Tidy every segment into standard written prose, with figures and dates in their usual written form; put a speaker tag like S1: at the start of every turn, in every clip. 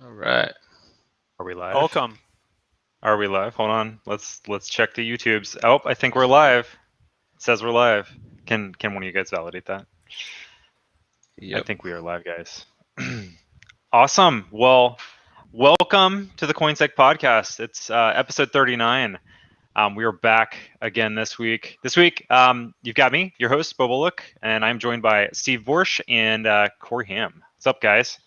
S1: All right.
S2: Are we live?
S3: Welcome.
S2: Are we live? Hold on. Let's check the YouTubes. Oh, I think we're live. It says we're live. Can one of you guys validate that?
S1: Yep.
S2: I think we are live, guys. Awesome. Well, welcome to the CoinSec podcast. It's episode 39. We are back again this week. This week, you've got me, your host, Bo Bullock, and I'm joined by Steve Borsch and Corey Ham. What's up, guys?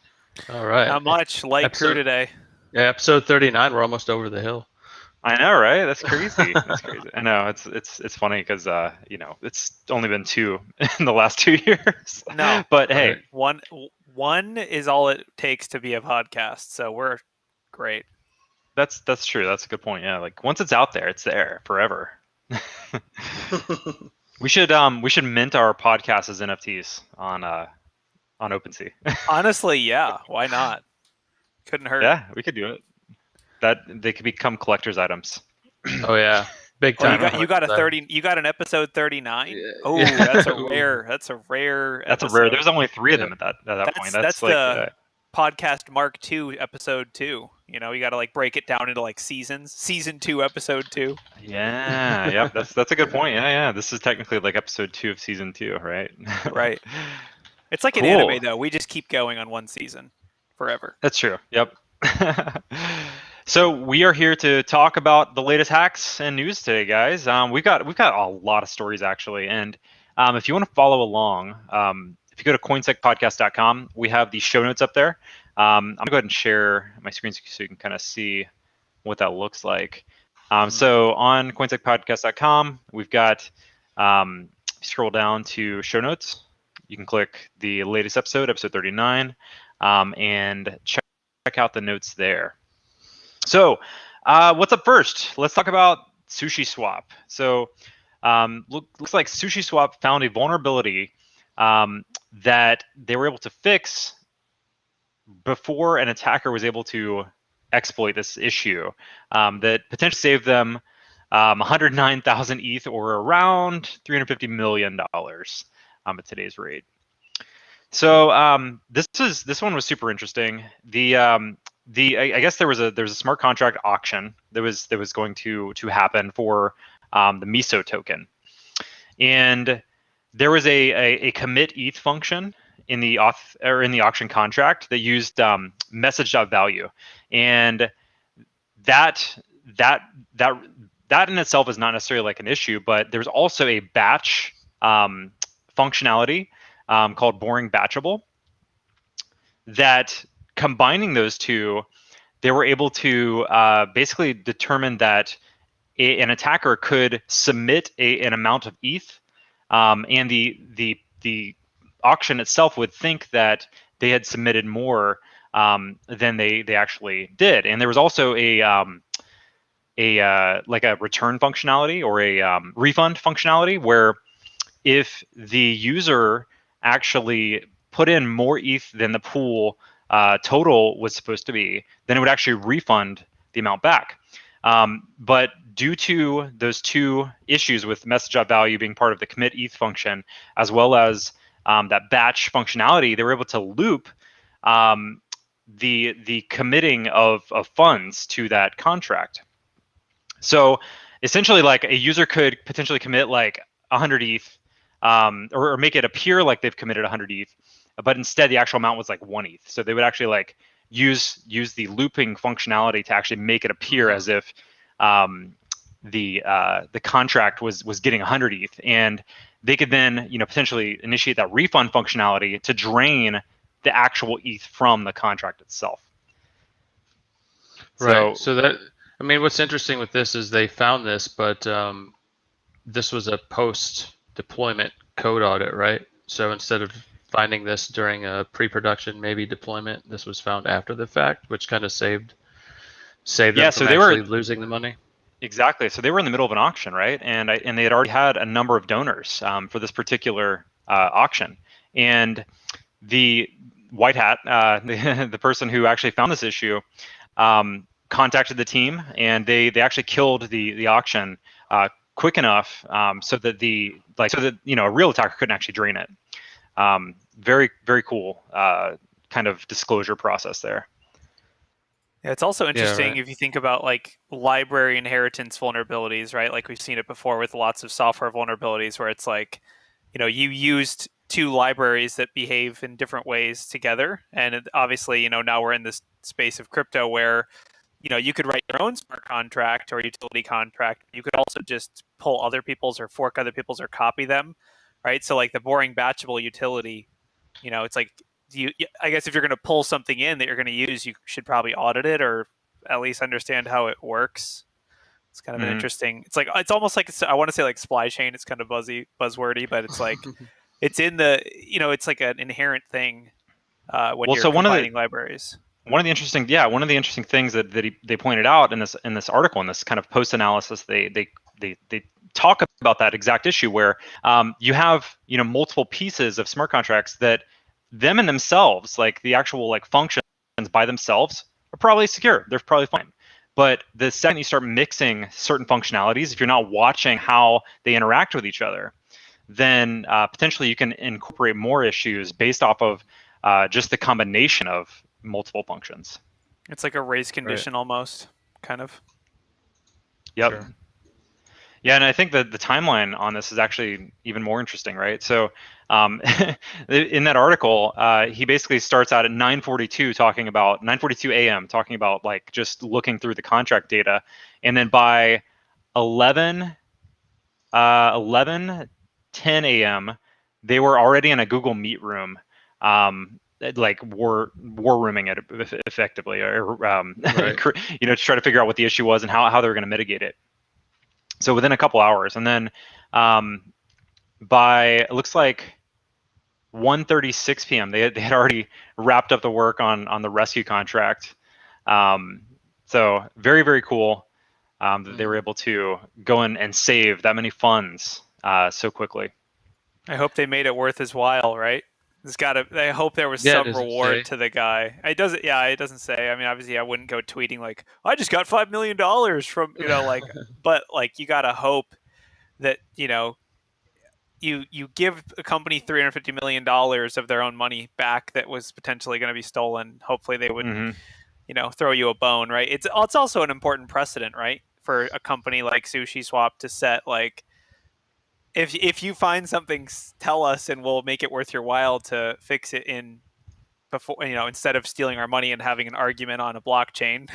S1: All right.
S3: Not much. Light crew today.
S1: Yeah, episode 39. We're almost over the hill.
S2: I know, right? That's crazy. That's crazy. I know it's funny because it's only been 2 in the last 2 years.
S3: No,
S2: but hey,
S3: one is all it takes to be a podcast. So we're great.
S2: that's true. That's a good point. Yeah, like once it's out there, it's there forever. we should mint our podcast as NFTs on OpenSea.
S3: Honestly, yeah. Why not? Couldn't hurt.
S2: Yeah, we could do it. That they could become collector's items.
S1: Oh yeah, big time.
S3: You got a 30. You got an episode 39.
S1: Yeah.
S3: Oh, that's a rare. That's a rare.
S2: That's
S3: episode.
S2: a rare. There's only 3 of them at that point. That's like
S3: the podcast Mark II, episode 2. You know, you got to like break it down into like seasons. Season 2, episode 2.
S2: Yeah, yep. That's a good point. Yeah. This is technically like episode 2 of season 2, right?
S3: Right. It's like an anime though. We just keep going on one season forever.
S2: That's true. Yep. So we are here to talk about the latest hacks and news today, guys. We've got a lot of stories actually, and if you want to follow along, if you go to coinsecpodcast.com, we have the show notes up there. I'm gonna go ahead and share my screen so you can kind of see what that looks like. So on coinsecpodcast.com, we've got scroll down to show notes. You can click the latest episode 39, and check out the notes there. So what's up first? Let's talk about SushiSwap. So looks like SushiSwap found a vulnerability that they were able to fix before an attacker was able to exploit this issue that potentially saved them 109,000 ETH, or around $350 million at today's rate. So this one was super interesting. I guess there was a smart contract auction that was going to happen for the MISO token, and there was a commit ETH function in the auction contract that used message.value, and that in itself is not necessarily like an issue, but there's also a batch functionality called boring batchable that, combining those two, they were able to basically determine that an attacker could submit an amount of ETH, and the auction itself would think that they had submitted more than they actually did. And there was also a return functionality, or a refund functionality, where if the user actually put in more ETH than the pool total was supposed to be, then it would actually refund the amount back. But due to those 2 issues, with message.value being part of the commit ETH function, as well as that batch functionality, they were able to loop the committing of funds to that contract. So essentially, like, a user could potentially commit like 100 ETH, or make it appear like they've committed 100 ETH, but instead the actual amount was like 1 ETH. So they would actually like use the looping functionality to actually make it appear as if the contract was getting 100 ETH, and they could then potentially initiate that refund functionality to drain the actual ETH from the contract itself.
S1: Right. So that, I mean, what's interesting with this is they found this, but this was a post-deployment code audit, right? So instead of finding this during a pre-production, maybe deployment, this was found after the fact, which kind of saved them from actually losing the money.
S2: Exactly. So they were in the middle of an auction, right? And they had already had a number of donors for this particular auction. And the white hat, the person who actually found this issue, contacted the team, and they actually killed the auction quick enough so that a real attacker couldn't actually drain it. Very, very cool kind of disclosure process there.
S3: Yeah, it's also
S1: Yeah,
S3: interesting
S1: right.
S3: if you think about like library inheritance vulnerabilities, right? Like we've seen it before with lots of software vulnerabilities where it's like, you used two libraries that behave in different ways together. And obviously, now we're in this space of crypto where, you could write your own smart contract or utility contract. You could also just pull other people's or fork other people's or copy them, right? So like the boring batchable utility, it's like I guess if you're going to pull something in that you're going to use, you should probably audit it or at least understand how it works. It's kind of an
S2: Mhm.
S3: interesting. It's like it's almost like I want to say like supply chain. It's kind of buzzwordy, but it's like it's in the it's like an inherent thing when
S2: Well,
S3: you're
S2: so
S3: combining libraries.
S2: one of the interesting things that they pointed out in this article, in this kind of post analysis, they talk about that exact issue where you have multiple pieces of smart contracts that them and themselves, like the actual like functions by themselves, are probably secure. They're probably fine. But the second you start mixing certain functionalities, if you're not watching how they interact with each other, then potentially you can incorporate more issues based off of just the combination of multiple functions.
S3: It's like a race
S1: Right.
S3: condition almost, kind of.
S2: Yep.
S1: Sure.
S2: Yeah, and I think that the timeline on this is actually even more interesting, right? So, in that article, he basically starts out at 9:42 a.m. talking about like just looking through the contract data, and then by 11 10 a.m. they were already in a Google Meet room, like war rooming it effectively, or
S1: Right.
S2: to try to figure out what the issue was and how they were going to mitigate it. So within a couple hours, and then by it looks like 1:36 p.m. They had already wrapped up the work on the rescue contract. So very, very cool that they were able to go in and save that many funds so quickly.
S3: I hope they made it worth his while, right? It's got to. I hope there was
S1: Yeah,
S3: some
S1: does it say?
S3: reward to the guy. It doesn't. Yeah, it doesn't say. I mean, obviously, I wouldn't go tweeting like, "I just got $5 million from," like. But like, you gotta hope that you give a company $350 million of their own money back that was potentially going to be stolen. Hopefully, they wouldn't
S2: Hmm.
S3: throw you a bone, right? It's also an important precedent, right, for a company like SushiSwap to set like if you find something, tell us and we'll make it worth your while to fix it in before instead of stealing our money and having an argument on a blockchain.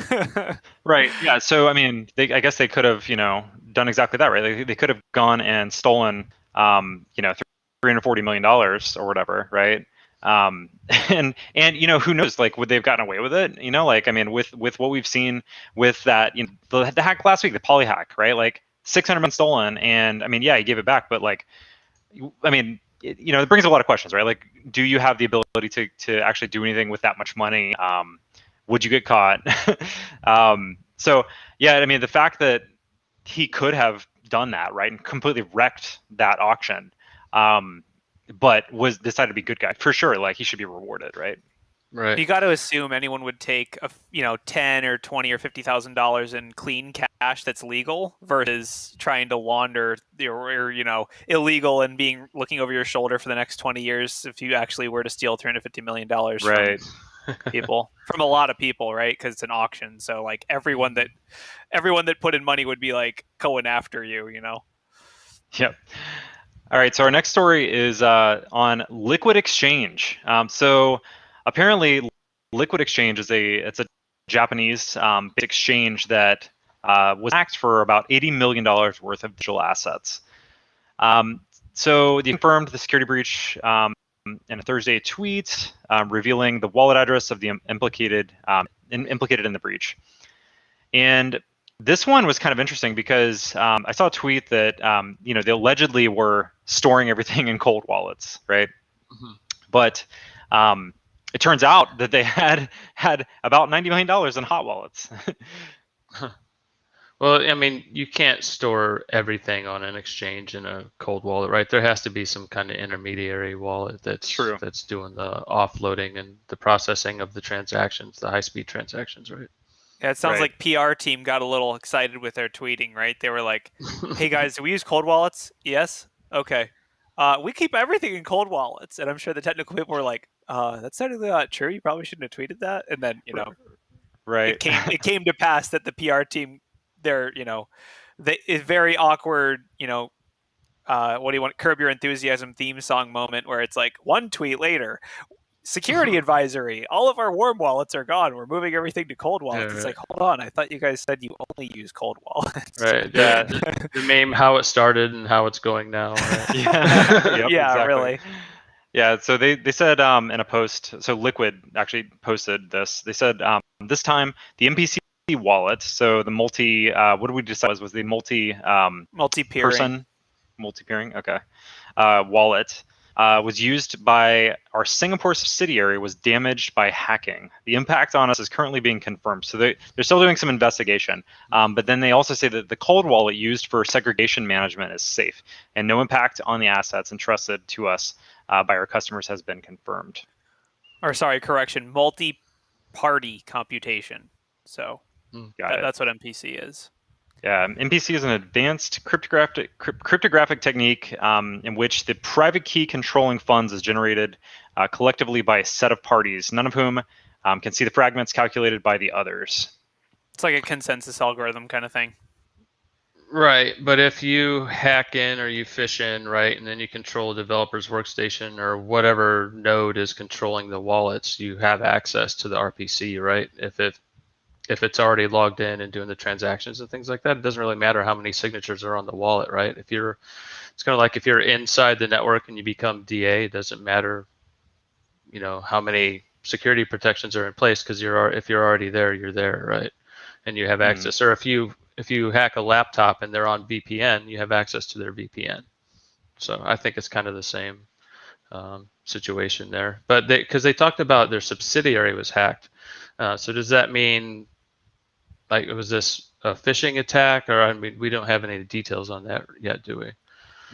S2: Right. Yeah. So I mean, I guess they could have done exactly that, right? They could have gone and stolen $340 million or whatever, right? And who knows, like, would they have gotten away with it? Like, I mean, with what we've seen with that, the hack last week, the poly hack, right? Like 600 million stolen, and I mean, yeah, he gave it back, but like, I mean, it brings up a lot of questions, right? Like, do you have the ability to actually do anything with that much money? Would you get caught? So yeah, I mean, the fact that he could have done that, right, and completely wrecked that auction, but was decided to be a good guy for sure. Like, he should be rewarded, right?
S1: Right.
S3: You got to assume anyone would take 10 or 20 or $50,000 in clean cash that's legal versus trying to launder or illegal and looking over your shoulder for the next 20 years if you actually were to steal $350 million from
S2: Right.
S3: people, from a lot of people, right? Because it's an auction, so like everyone that put in money would be like going after you.
S2: Yep. All right. So our next story is on Liquid Exchange. So apparently, Liquid Exchange it's a Japanese exchange that was hacked for about $80 million worth of digital assets. So they confirmed the security breach in a Thursday tweet revealing the wallet address of the implicated in the breach. And this one was kind of interesting because I saw a tweet that they allegedly were storing everything in cold wallets, right?
S1: Mhm.
S2: But it turns out that they had about $90 million in hot wallets.
S1: Well, I mean, you can't store everything on an exchange in a cold wallet, right? There has to be some kind of intermediary wallet
S2: True.
S1: that's doing the offloading and the processing of the transactions, the high-speed transactions, right?
S3: Yeah, it sounds
S2: Right.
S3: like PR team got a little excited with their tweeting, right? They were like, "Hey guys, do we use cold wallets? Yes. Okay. We keep everything in cold wallets." And I'm sure the technical people were like, "That's technically not true. You probably shouldn't have tweeted that." And then
S2: Right.
S3: it came to pass that the PR team, they're it's very awkward, what do you want, Curb Your Enthusiasm theme song moment where it's like one tweet later, security advisory, all of our warm wallets are gone, we're moving everything to cold wallets.
S1: Yeah,
S3: It's
S1: right.
S3: like, hold on, I thought you guys said you only use cold wallets.
S1: Right.
S2: Yeah.
S1: The meme, how it started and how it's going now. Right?
S2: Yeah. Yep,
S3: Yeah,
S2: exactly.
S3: really.
S2: Yeah, so they said in a post, so Liquid actually posted this. They said this time the MPC wallet, so the multi, what did we decide was the
S3: Multi-peering.
S2: multi-peering, okay, wallet was used by our Singapore subsidiary was damaged by hacking. The impact on us is currently being confirmed. So they're still doing some investigation. But then they also say that the cold wallet used for segregation management is safe and no impact on the assets entrusted to us by our customers has been confirmed.
S3: Or sorry, correction, multi-party computation. So that's what MPC is.
S2: Yeah, MPC is an advanced cryptographic technique in which the private key controlling funds is generated collectively by a set of parties, none of whom can see the fragments calculated by the others.
S3: It's like a consensus algorithm kind of thing.
S1: Right, but if you hack in or you phish in, right, and then you control a developer's workstation or whatever node is controlling the wallets, you have access to the RPC, right? If it's already logged in and doing the transactions and things like that, it doesn't really matter how many signatures are on the wallet, right? It's kind of like if you're inside the network and you become DA, it doesn't matter, how many security protections are in place because if you're already there, you're there, right? And you have access. Or if you hack a laptop and they're on VPN, you have access to their VPN. So I think it's kind of the same situation there. But because they talked about their subsidiary was hacked. So does that mean, like, was this a phishing attack? Or, I mean, we don't have any details on that yet, do we?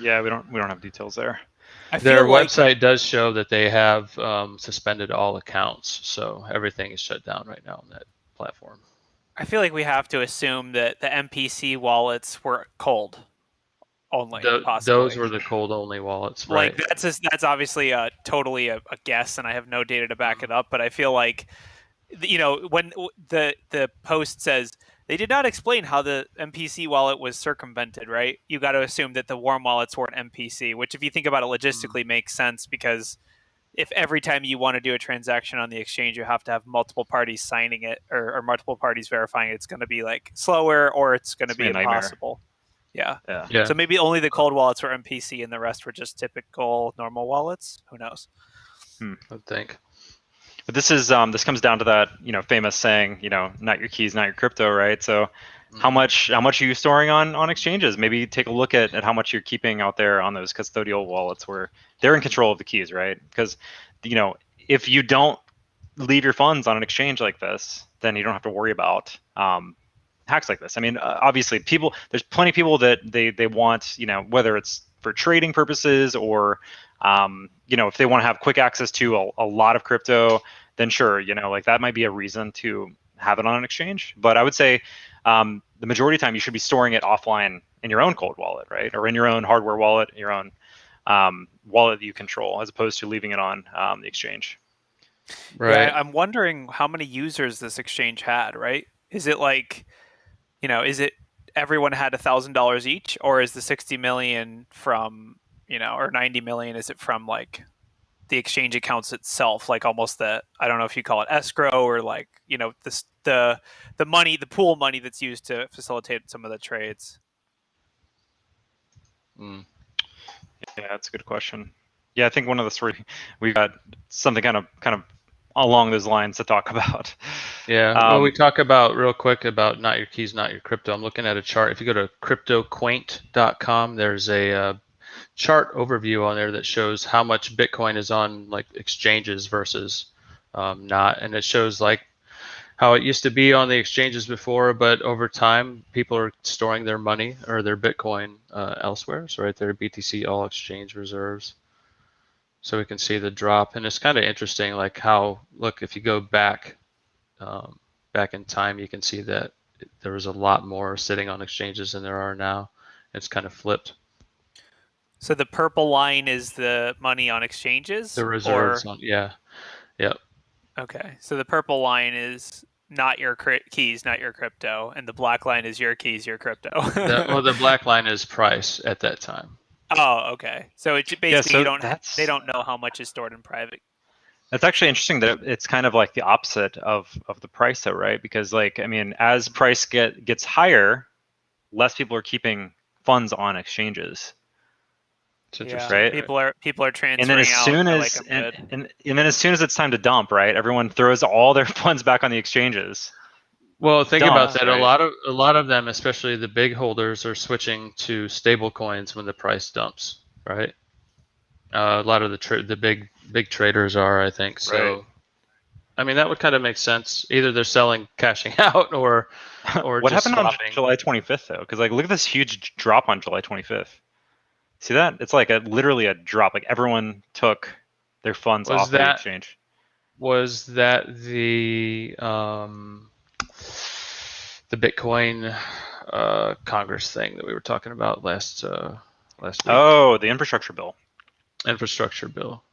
S2: Yeah, we don't have details there.
S1: Their website does show that they have suspended all accounts. So everything is shut down right now on that platform.
S3: I feel like we have to assume that the MPC wallets were cold only.
S1: Those were the cold only wallets, right?
S3: Like that's obviously totally a guess, and I have no data to back it up. But I feel like, when the post says they did not explain how the MPC wallet was circumvented, right? You got to assume that the warm wallets were an MPC, which, if you think about it logistically, makes sense, because if every time you want to do a transaction on the exchange, you have to have multiple parties signing it or multiple parties verifying it, it's going to be like slower, or it's going to be impossible. Yeah. So maybe only the cold wallets were MPC and the rest were just typical normal wallets. Who knows?
S1: I think.
S2: But this comes down to that famous saying, not your keys, not your crypto, right? So how much are you storing on exchanges? Maybe take a look at how much you're keeping out there on those custodial wallets where they're in control of the keys, right? Because if you don't leave your funds on an exchange like this, then you don't have to worry about hacks like this. I mean, obviously there's plenty of people that they want, whether it's for trading purposes or if they want to have quick access to a lot of crypto, then sure, like that might be a reason to have it on an exchange. But I would say the majority of the time you should be storing it offline in your own cold wallet, right? Or in your own hardware wallet, your own wallet that you control, as opposed to leaving it on the exchange.
S3: Right. Yeah, I'm wondering how many users this exchange had, right? Is it like, is it everyone had $1,000 each, or is the 60 million from, or 90 million, is it from like the exchange accounts itself, like almost I don't know if you call it escrow, or like, the money, the pool money that's used to facilitate some of the trades?
S2: Yeah, that's a good question. Yeah, I think one of the stories we've got something kind of along those lines to talk about.
S1: Yeah, well, we talk about real quick about not your keys, not your crypto. I'm looking at a chart. If you go to cryptoquaint.com, there's a chart overview on there that shows how much Bitcoin is on like exchanges versus not, and it shows like how it used to be on the exchanges before, but over time people are storing their money or their Bitcoin elsewhere. So right there, BTC all exchange reserves. So we can see the drop, and it's kind of interesting, like how, look, if you go back in time, you can see that there was a lot more sitting on exchanges than there are now. It's kind of flipped.
S3: So the purple line is the money on exchanges?
S1: The reserves on, yeah.
S3: Okay, so the purple line is not your keys, not your crypto, and the black line is your keys, your crypto.
S1: The black line is price at that time.
S3: Oh, okay. So it basically
S2: so
S3: they don't know how much is stored in private.
S2: That's actually interesting that it's kind of like the opposite of the price, though, right? Because like, I mean, as price gets higher, less people are keeping funds on exchanges.
S1: It's interesting,
S2: right?
S3: People are transferring
S2: And then as
S3: out.
S2: soon as
S3: Like,
S2: and then as soon as it's time to dump, right? Everyone throws all their funds back on the exchanges.
S1: Well, think about that.
S2: Right?
S1: A lot of them, especially the big holders, are switching to stable coins when the price dumps, right? A lot of the big traders are, I think. So,
S2: Right.
S1: I mean, that would kind of make sense. Either they're selling, cashing out, or
S2: what
S1: just
S2: happened
S1: swapping.
S2: on July 25th though? Because like, look at this huge drop on July 25th. See that? It's like literally a drop. Like everyone took their funds off the exchange.
S1: Was that the Bitcoin Congress thing that we were talking about last week?
S2: Oh, the infrastructure bill.
S1: Infrastructure bill.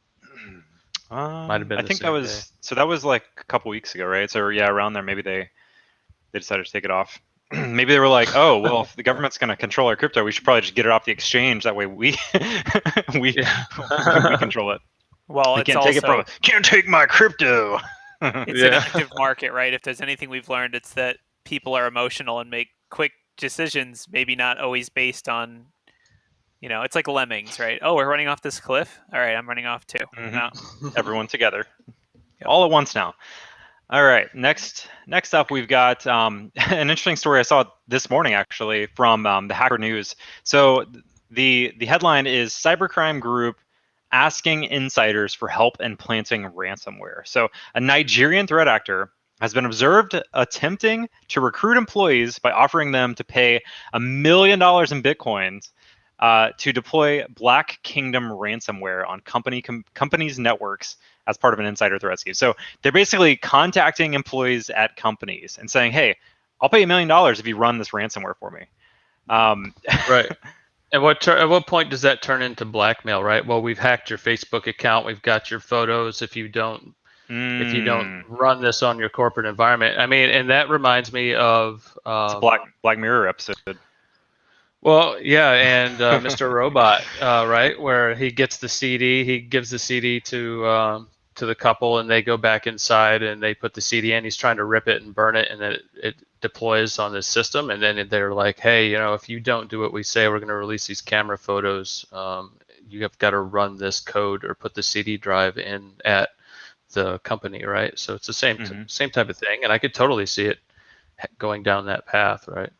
S1: Might have been.
S2: I think that was day. So. That was like a couple weeks ago, right? So yeah, around there, maybe they decided to take it off. Maybe they were like, oh, well, if the government's going to control our crypto, we should probably just get it off the exchange. That way we we control it.
S3: Well,
S2: we can't take it from. Can't take my crypto.
S3: It's an active market, right? If there's anything we've learned, it's that people are emotional and make quick decisions, maybe not always based on, it's like lemmings, right? Oh, we're running off this cliff. All right, I'm running off too.
S2: Mm-hmm.
S3: No.
S2: Everyone together, all at once now. All right, next up, we've got an interesting story I saw this morning, actually, from the Hacker News. So the headline is Cybercrime Group asking insiders for help in planting ransomware. So a Nigerian threat actor has been observed attempting to recruit employees by offering them to pay $1 million in Bitcoins to deploy Black Kingdom ransomware on companies' networks as part of an insider threat scheme. So they're basically contacting employees at companies and saying, hey, I'll pay $1 million if you run this ransomware for me.
S1: Right. At what point does that turn into blackmail, right? Well, we've hacked your Facebook account. We've got your photos. If you don't run this on your corporate environment. I mean, and that reminds me of
S2: it's a Black Mirror episode.
S1: Well, yeah, and Mr. Robot, right, where he gets the CD, he gives the CD to the couple, and they go back inside and they put the CD in. He's trying to rip it and burn it, and then it deploys on this system. And then they're like, "Hey, if you don't do what we say, we're going to release these camera photos. You have got to run this code or put the CD drive in at the company, right?" So it's the same type of thing, and I could totally see it going down that path, right?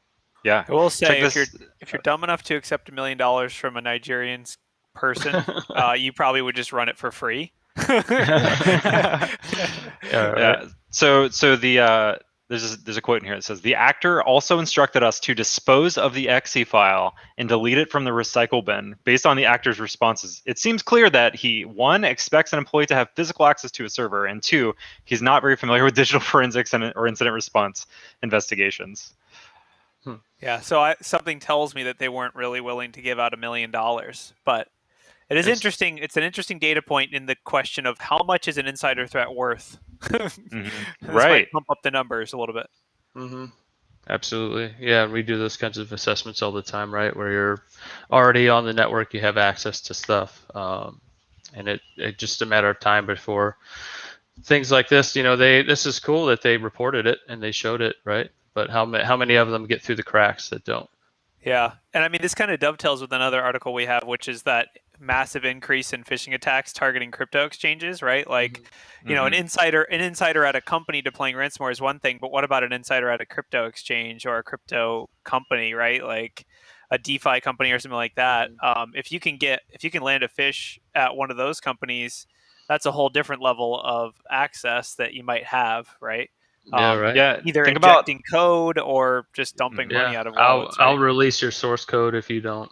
S2: Yeah.
S3: I will say, if you're dumb enough to accept $1 million from a Nigerian person, you probably would just run it for free.
S2: Yeah. So there's a quote in here that says, the actor also instructed us to dispose of the exe file and delete it from the recycle bin. Based on the actor's responses, it seems clear that he, 1, expects an employee to have physical access to a server, and 2, he's not very familiar with digital forensics or incident response investigations.
S3: Yeah, so something tells me that they weren't really willing to give out $1 million, but it is interesting. It's an interesting data point in the question of how much is an insider threat worth.
S2: Mm-hmm.
S3: This
S2: right.
S3: might pump up the numbers a little bit.
S1: Mm-hmm. Absolutely. Yeah, we do those kinds of assessments all the time, right? Where you're already on the network, you have access to stuff, and it's just a matter of time before things like this. This is cool that they reported it and they showed it, right? But how many of them get through the cracks that don't?
S3: Yeah, and I mean, this kind of dovetails with another article we have, which is that massive increase in phishing attacks targeting crypto exchanges, right? Like, an insider at a company deploying ransomware is one thing, but what about an insider at a crypto exchange or a crypto company, right? Like a DeFi company or something like that. If you can land a phish at one of those companies, that's a whole different level of access that you might have, right?
S1: Yeah, right.
S3: Yeah, either injecting code or just dumping money out of wallets.
S1: I'll release your source code if you don't,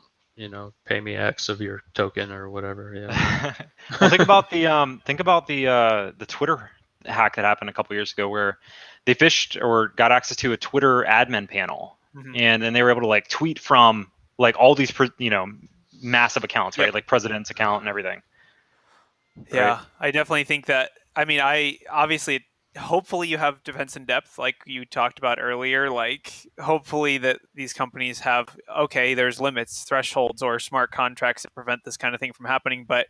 S1: pay me X of your token or whatever. Yeah.
S2: Well, think about the Twitter hack that happened a couple years ago, where they phished or got access to a Twitter admin panel, and then they were able to like tweet from like all these massive accounts, right? Like president's account and everything.
S3: Yeah, right? I definitely think that. I mean, obviously hopefully you have defense in depth, like you talked about earlier. Like, hopefully that these companies have, okay, there's limits, thresholds, or smart contracts that prevent this kind of thing from happening. But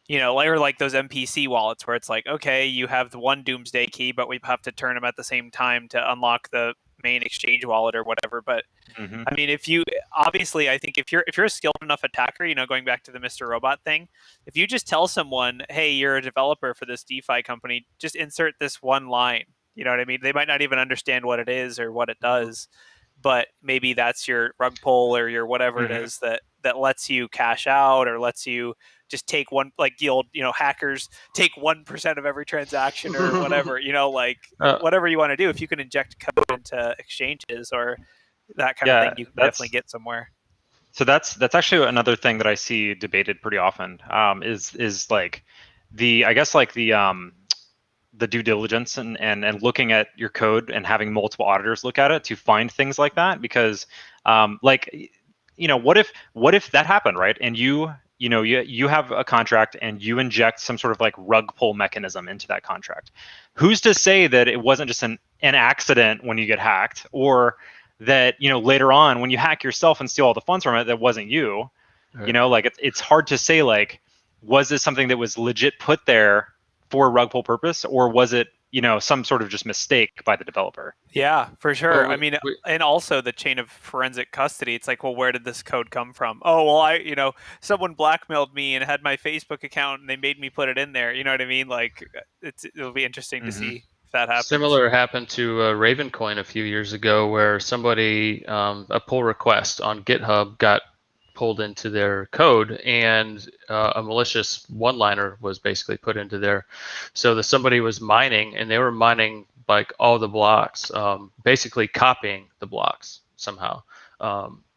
S3: like those MPC wallets where it's like, okay, you have the one doomsday key, but we have to turn them at the same time to unlock the main exchange wallet or whatever. But I mean, if you obviously, I think if you're a skilled enough attacker, going back to the Mr. Robot thing, if you just tell someone, hey, you're a developer for this DeFi company, just insert this one line. You know what I mean? They might not even understand what it is or what it does, but maybe that's your rug pull or your whatever it is that lets you cash out or lets you just take one, like the old, hackers take 1% of every transaction or whatever, whatever you want to do. If you can inject code into exchanges or that kind of thing, you can definitely get somewhere.
S2: So that's actually another thing that I see debated pretty often, is like the due diligence and looking at your code and having multiple auditors look at it to find things like that. Because what if that happened, right? And you have a contract and you inject some sort of like rug pull mechanism into that contract. Who's to say that it wasn't just an accident when you get hacked, or that later on when you hack yourself and steal all the funds from it, that wasn't you? Right. It's hard to say, like, was this something that was legit put there for a rug pull purpose, or was it some sort of just mistake by the developer?
S3: Yeah, for sure. And also the chain of forensic custody. It's like, well, where did this code come from? Oh, well, someone blackmailed me and had my Facebook account and they made me put it in there. You know what I mean? Like, it'll be interesting to see if that happens.
S1: Similar happened to Ravencoin a few years ago, where somebody, a pull request on GitHub got pulled into their code, and a malicious one-liner was basically put into there. So somebody was mining, and they were mining like all the blocks, basically copying the blocks somehow.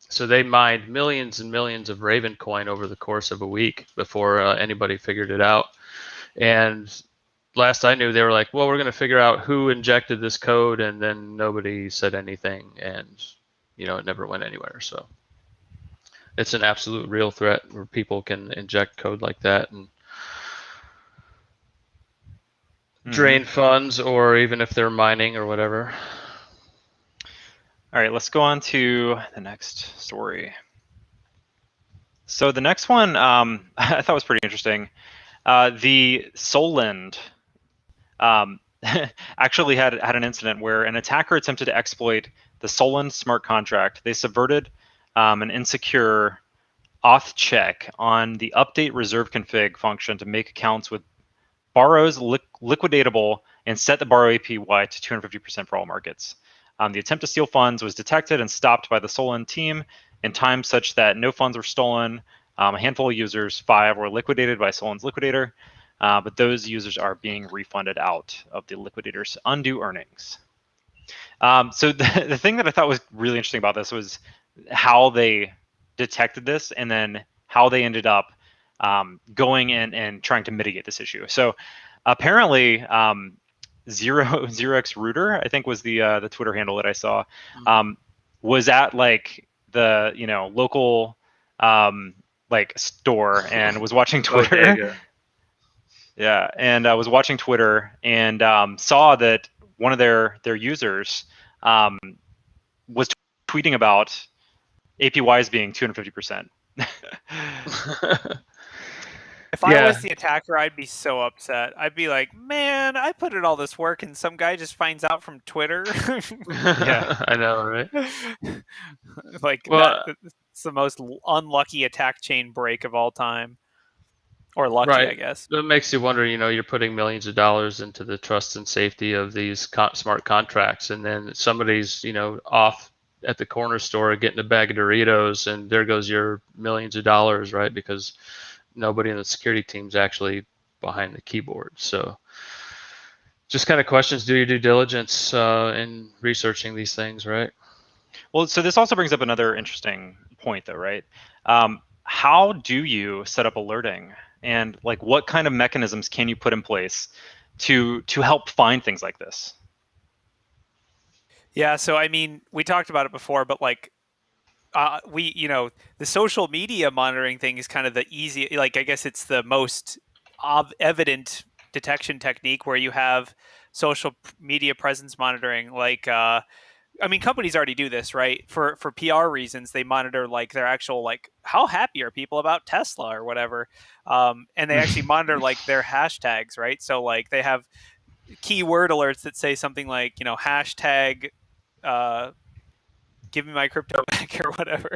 S1: So they mined millions and millions of Ravencoin over the course of a week before anybody figured it out. And last I knew, they were like, well, we're going to figure out who injected this code, and then nobody said anything, and it never went anywhere. So it's an absolute real threat where people can inject code like that and drain funds, or even if they're mining or whatever.
S2: All right, let's go on to the next story. So the next one I thought was pretty interesting. The Solon actually had an incident where an attacker attempted to exploit the Solon smart contract. They subverted an insecure auth check on the update reserve config function to make accounts with borrows liquidatable and set the borrow APY to 250% for all markets. The attempt to steal funds was detected and stopped by the Solon team in time such that no funds were stolen. A handful of users, 5, were liquidated by Solon's liquidator, but those users are being refunded out of the liquidator's undue earnings. So the thing that I thought was really interesting about this was how they detected this, and then how they ended up going in and trying to mitigate this issue. So apparently, 0xRooter, I think was the Twitter handle that I saw, was at like the local like store and was watching Twitter. Yeah, and I was watching Twitter and saw that one of their users was tweeting about APYs being 250%.
S3: If I was the attacker, I'd be so upset. I'd be like, man, I put in all this work and some guy just finds out from Twitter.
S1: Yeah, I know, right?
S3: It's the most unlucky attack chain break of all time. Or lucky,
S1: right.
S3: I guess.
S1: It makes you wonder, you're putting millions of dollars into the trust and safety of these smart contracts, and then somebody's, off at the corner store getting a bag of Doritos, and there goes your millions of dollars, right? Because nobody in the security team's actually behind the keyboard. So just kind of questions, do your due diligence in researching these things, right?
S2: Well, so this also brings up another interesting point though, right? How do you set up alerting, and like what kind of mechanisms can you put in place to help find things like this?
S3: Yeah, so I mean, we talked about it before, but like the social media monitoring thing is kind of the easy, like I guess it's the most evident detection technique, where you have social media presence monitoring, like I mean, companies already do this, right? For PR reasons, they monitor like their actual like how happy are people about Tesla or whatever, and they actually monitor like their hashtags, right? So like they have keyword alerts that say something like hashtag give me my crypto back or whatever.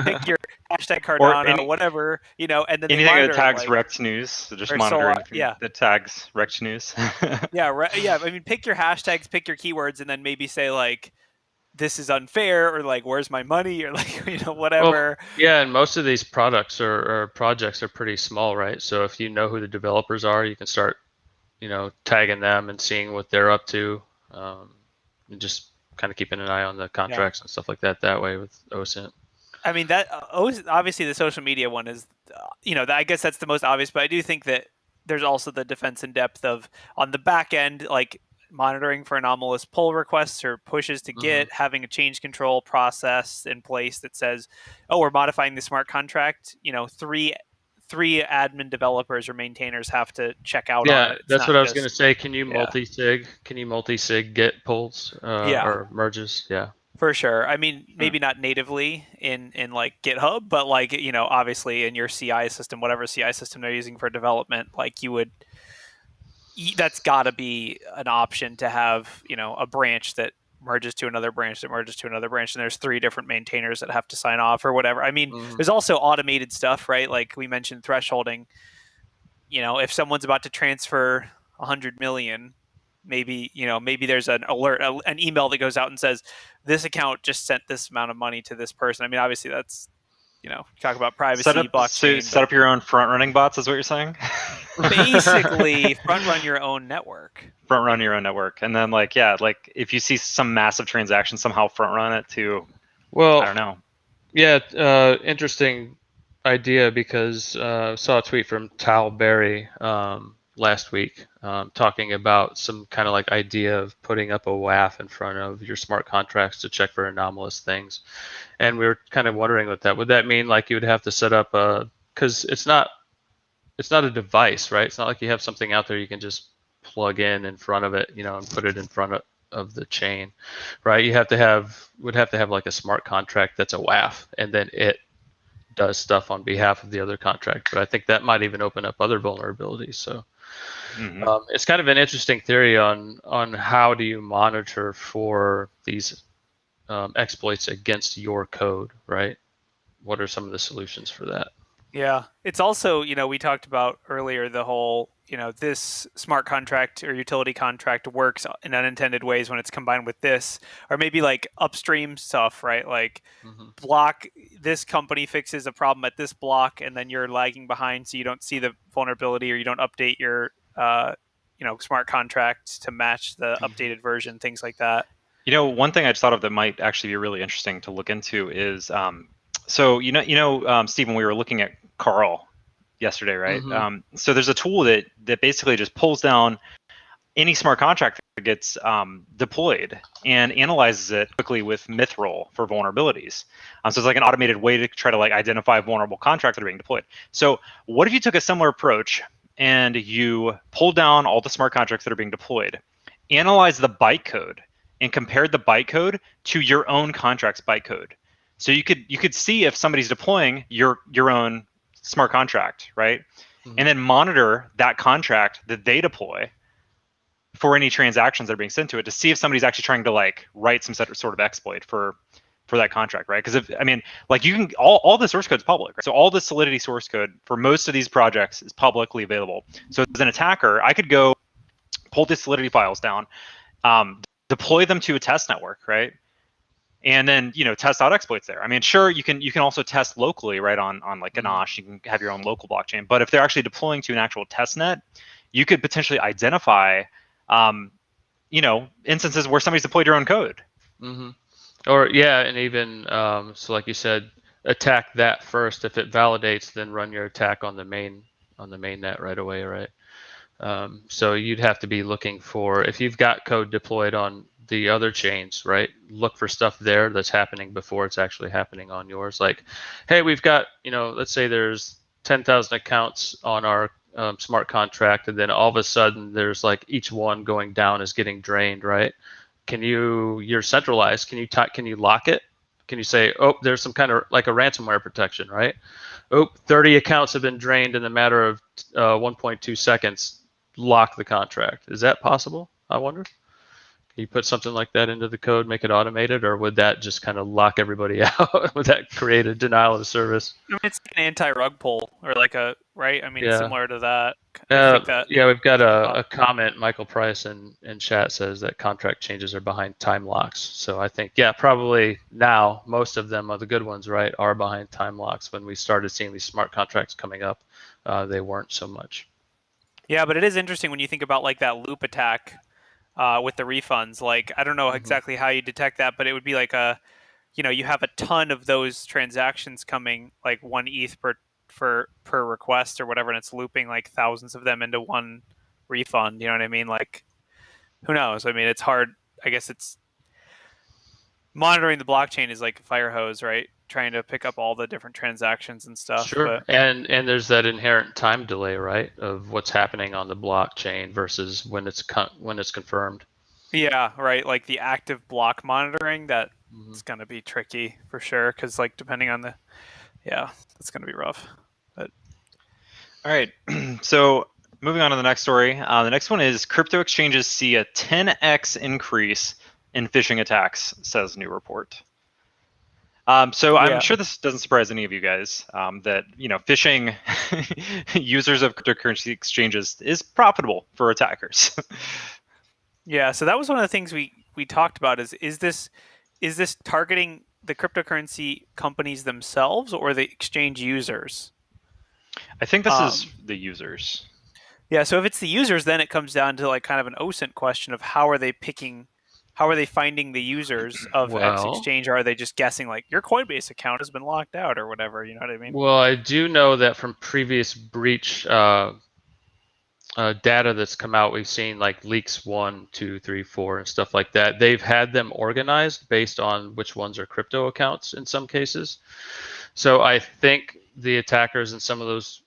S3: Pick your hashtag Cardano, whatever, and then they
S2: anything
S3: monitor
S2: that tags
S3: like,
S2: Rect News. So just
S3: or
S2: monitoring
S3: yeah.
S2: that tags Rect News.
S3: Yeah. I mean, pick your hashtags, pick your keywords, and then maybe say like, this is unfair, or like, where's my money, or like, whatever.
S1: Well, yeah, and most of these products or projects are pretty small, right? So if you know who the developers are, you can start, tagging them and seeing what they're up to, and just kind of keeping an eye on the contracts and stuff like that way with OSINT.
S3: I mean, that obviously the social media one is, I guess that's the most obvious, but I do think that there's also the defense in depth of on the back end, like monitoring for anomalous pull requests or pushes to Git, having a change control process in place that says, oh, we're modifying the smart contract, three admin developers or maintainers have to check out on it.
S1: That's what I was going to say. Can you multi-sig? Can you multi-sig Git pulls or merges? Yeah.
S3: For sure. I mean, maybe not natively in like GitHub, but like, obviously in your CI system, whatever CI system they're using for development, like that's got to be an option to have, a branch that merges to another branch that merges to another branch, and there's 3 different maintainers that have to sign off or whatever. I mean, there's also automated stuff, right? Like we mentioned thresholding. If someone's about to transfer 100 million, maybe there's an alert, an email that goes out and says this account just sent this amount of money to this person. I mean, obviously that's, talk about privacy, blockchain.
S2: Set up your own front-running bots is what you're saying?
S3: Basically, front-run your own network.
S2: Front-run your own network. And then, if you see some massive transaction, somehow front-run it to, I don't know.
S1: Yeah, interesting idea, because saw a tweet from Tal Berry last week talking about some kind of like idea of putting up a WAF in front of your smart contracts to check for anomalous things. And we were kind of wondering what that would that mean. Like you would have to set up because it's not a device, right? It's not like you have something out there you can just plug in front of it, and put it in front of the chain, right? Would have to have like a smart contract that's a WAF, and then it does stuff on behalf of the other contract. But I think that might even open up other vulnerabilities. So it's kind of an interesting theory on how do you monitor for these exploits against your code, right? What are some of the solutions for that?
S3: Yeah, it's also, we talked about earlier the whole, this smart contract or utility contract works in unintended ways when it's combined with this, or maybe like upstream stuff, right? Like block, this company fixes a problem at this block, and then you're lagging behind, so you don't see the vulnerability, or you don't update your, smart contract to match the updated version, things like that.
S2: One thing I just thought of that might actually be really interesting to look into is, Stephen, we were looking at Carl yesterday, right? So there's a tool that basically just pulls down any smart contract that gets deployed and analyzes it quickly with Mithril for vulnerabilities. So it's like an automated way to try to identify vulnerable contracts that are being deployed. So what if you took a similar approach and you pulled down all the smart contracts that are being deployed, analyze the bytecode, and compared the bytecode to your own contract's bytecode? So you could see if somebody's deploying your own smart contract, right? And then monitor that contract that they deploy for any transactions that are being sent to it to see if somebody's actually trying to write some sort of exploit for that contract, right? Because you can all the source code is public, right? So all the Solidity source code for most of these projects is publicly available. So as an attacker, I could go pull the Solidity files down, deploy them to a test network, right? And then test out exploits there. I mean, sure, you can also test locally, right, on Ganache. You can have your own local blockchain. But if they're actually deploying to an actual test net, you could potentially identify, instances where somebody's deployed your own code.
S1: Or and even so, like you said, attack that first. If it validates, then run your attack on the main net right away, right? So you'd have to be looking for, if you've got code deployed on the other chains, right? Look for stuff there that's happening before it's actually happening on yours. Like, hey, we've got, let's say there's 10,000 accounts on our smart contract, and then all of a sudden there's like each one going down is getting drained, right? You're centralized. Can you lock it? Can you say, oh, there's some kind of like a ransomware protection, right? Oh, 30 accounts have been drained in a matter of 1.2 seconds. Lock the contract. Is that possible? I wonder. Can you put something like that into the code, make it automated, or would that just kind of lock everybody out? Would that create a denial of service?
S3: I mean, it's like an anti-rug pull, or like a right. I mean,
S1: Yeah.
S3: similar to that. I think that.
S1: Yeah, we've got a comment. Michael Price in chat says that contract changes are behind time locks. So I think, yeah, probably now most of them are the good ones, right, are behind time locks. When we started seeing these smart contracts coming up, they weren't so much.
S3: Yeah, but it is interesting when you think about like that loop attack with the refunds. Like, I don't know exactly how you detect that, but it would be like you have a ton of those transactions coming, like 1 ETH per request or whatever, and it's looping like thousands of them into one refund. You know what I mean? Like, who knows? I mean, it's hard. I guess it's monitoring the blockchain is like a fire hose, right? Trying to pick up all the different transactions and stuff.
S1: Sure.
S3: But
S1: And there's that inherent time delay, right, of what's happening on the blockchain versus when it's confirmed.
S3: yeah, right. Like the active block monitoring, that it's going to be tricky for sure, because like depending on that's going to be rough. But
S2: all right, so moving on to the next story. The next one is crypto exchanges see a 10x increase in phishing attacks, says new report. So I'm sure this doesn't surprise any of you guys that phishing users of cryptocurrency exchanges is profitable for attackers.
S3: yeah, so that was one of the things we talked about. Is this targeting the cryptocurrency companies themselves or the exchange users?
S2: I think this is the users.
S3: Yeah, so if it's the users, then it comes down to like kind of an OSINT question of how are they finding the users of X exchange, or are they just guessing like your Coinbase account has been locked out or whatever? You know what I mean?
S1: Well, I do know that from previous breach data that's come out, we've seen like leaks 1, 2, 3, 4 and stuff like that. They've had them organized based on which ones are crypto accounts in some cases. So I think the attackers in some of those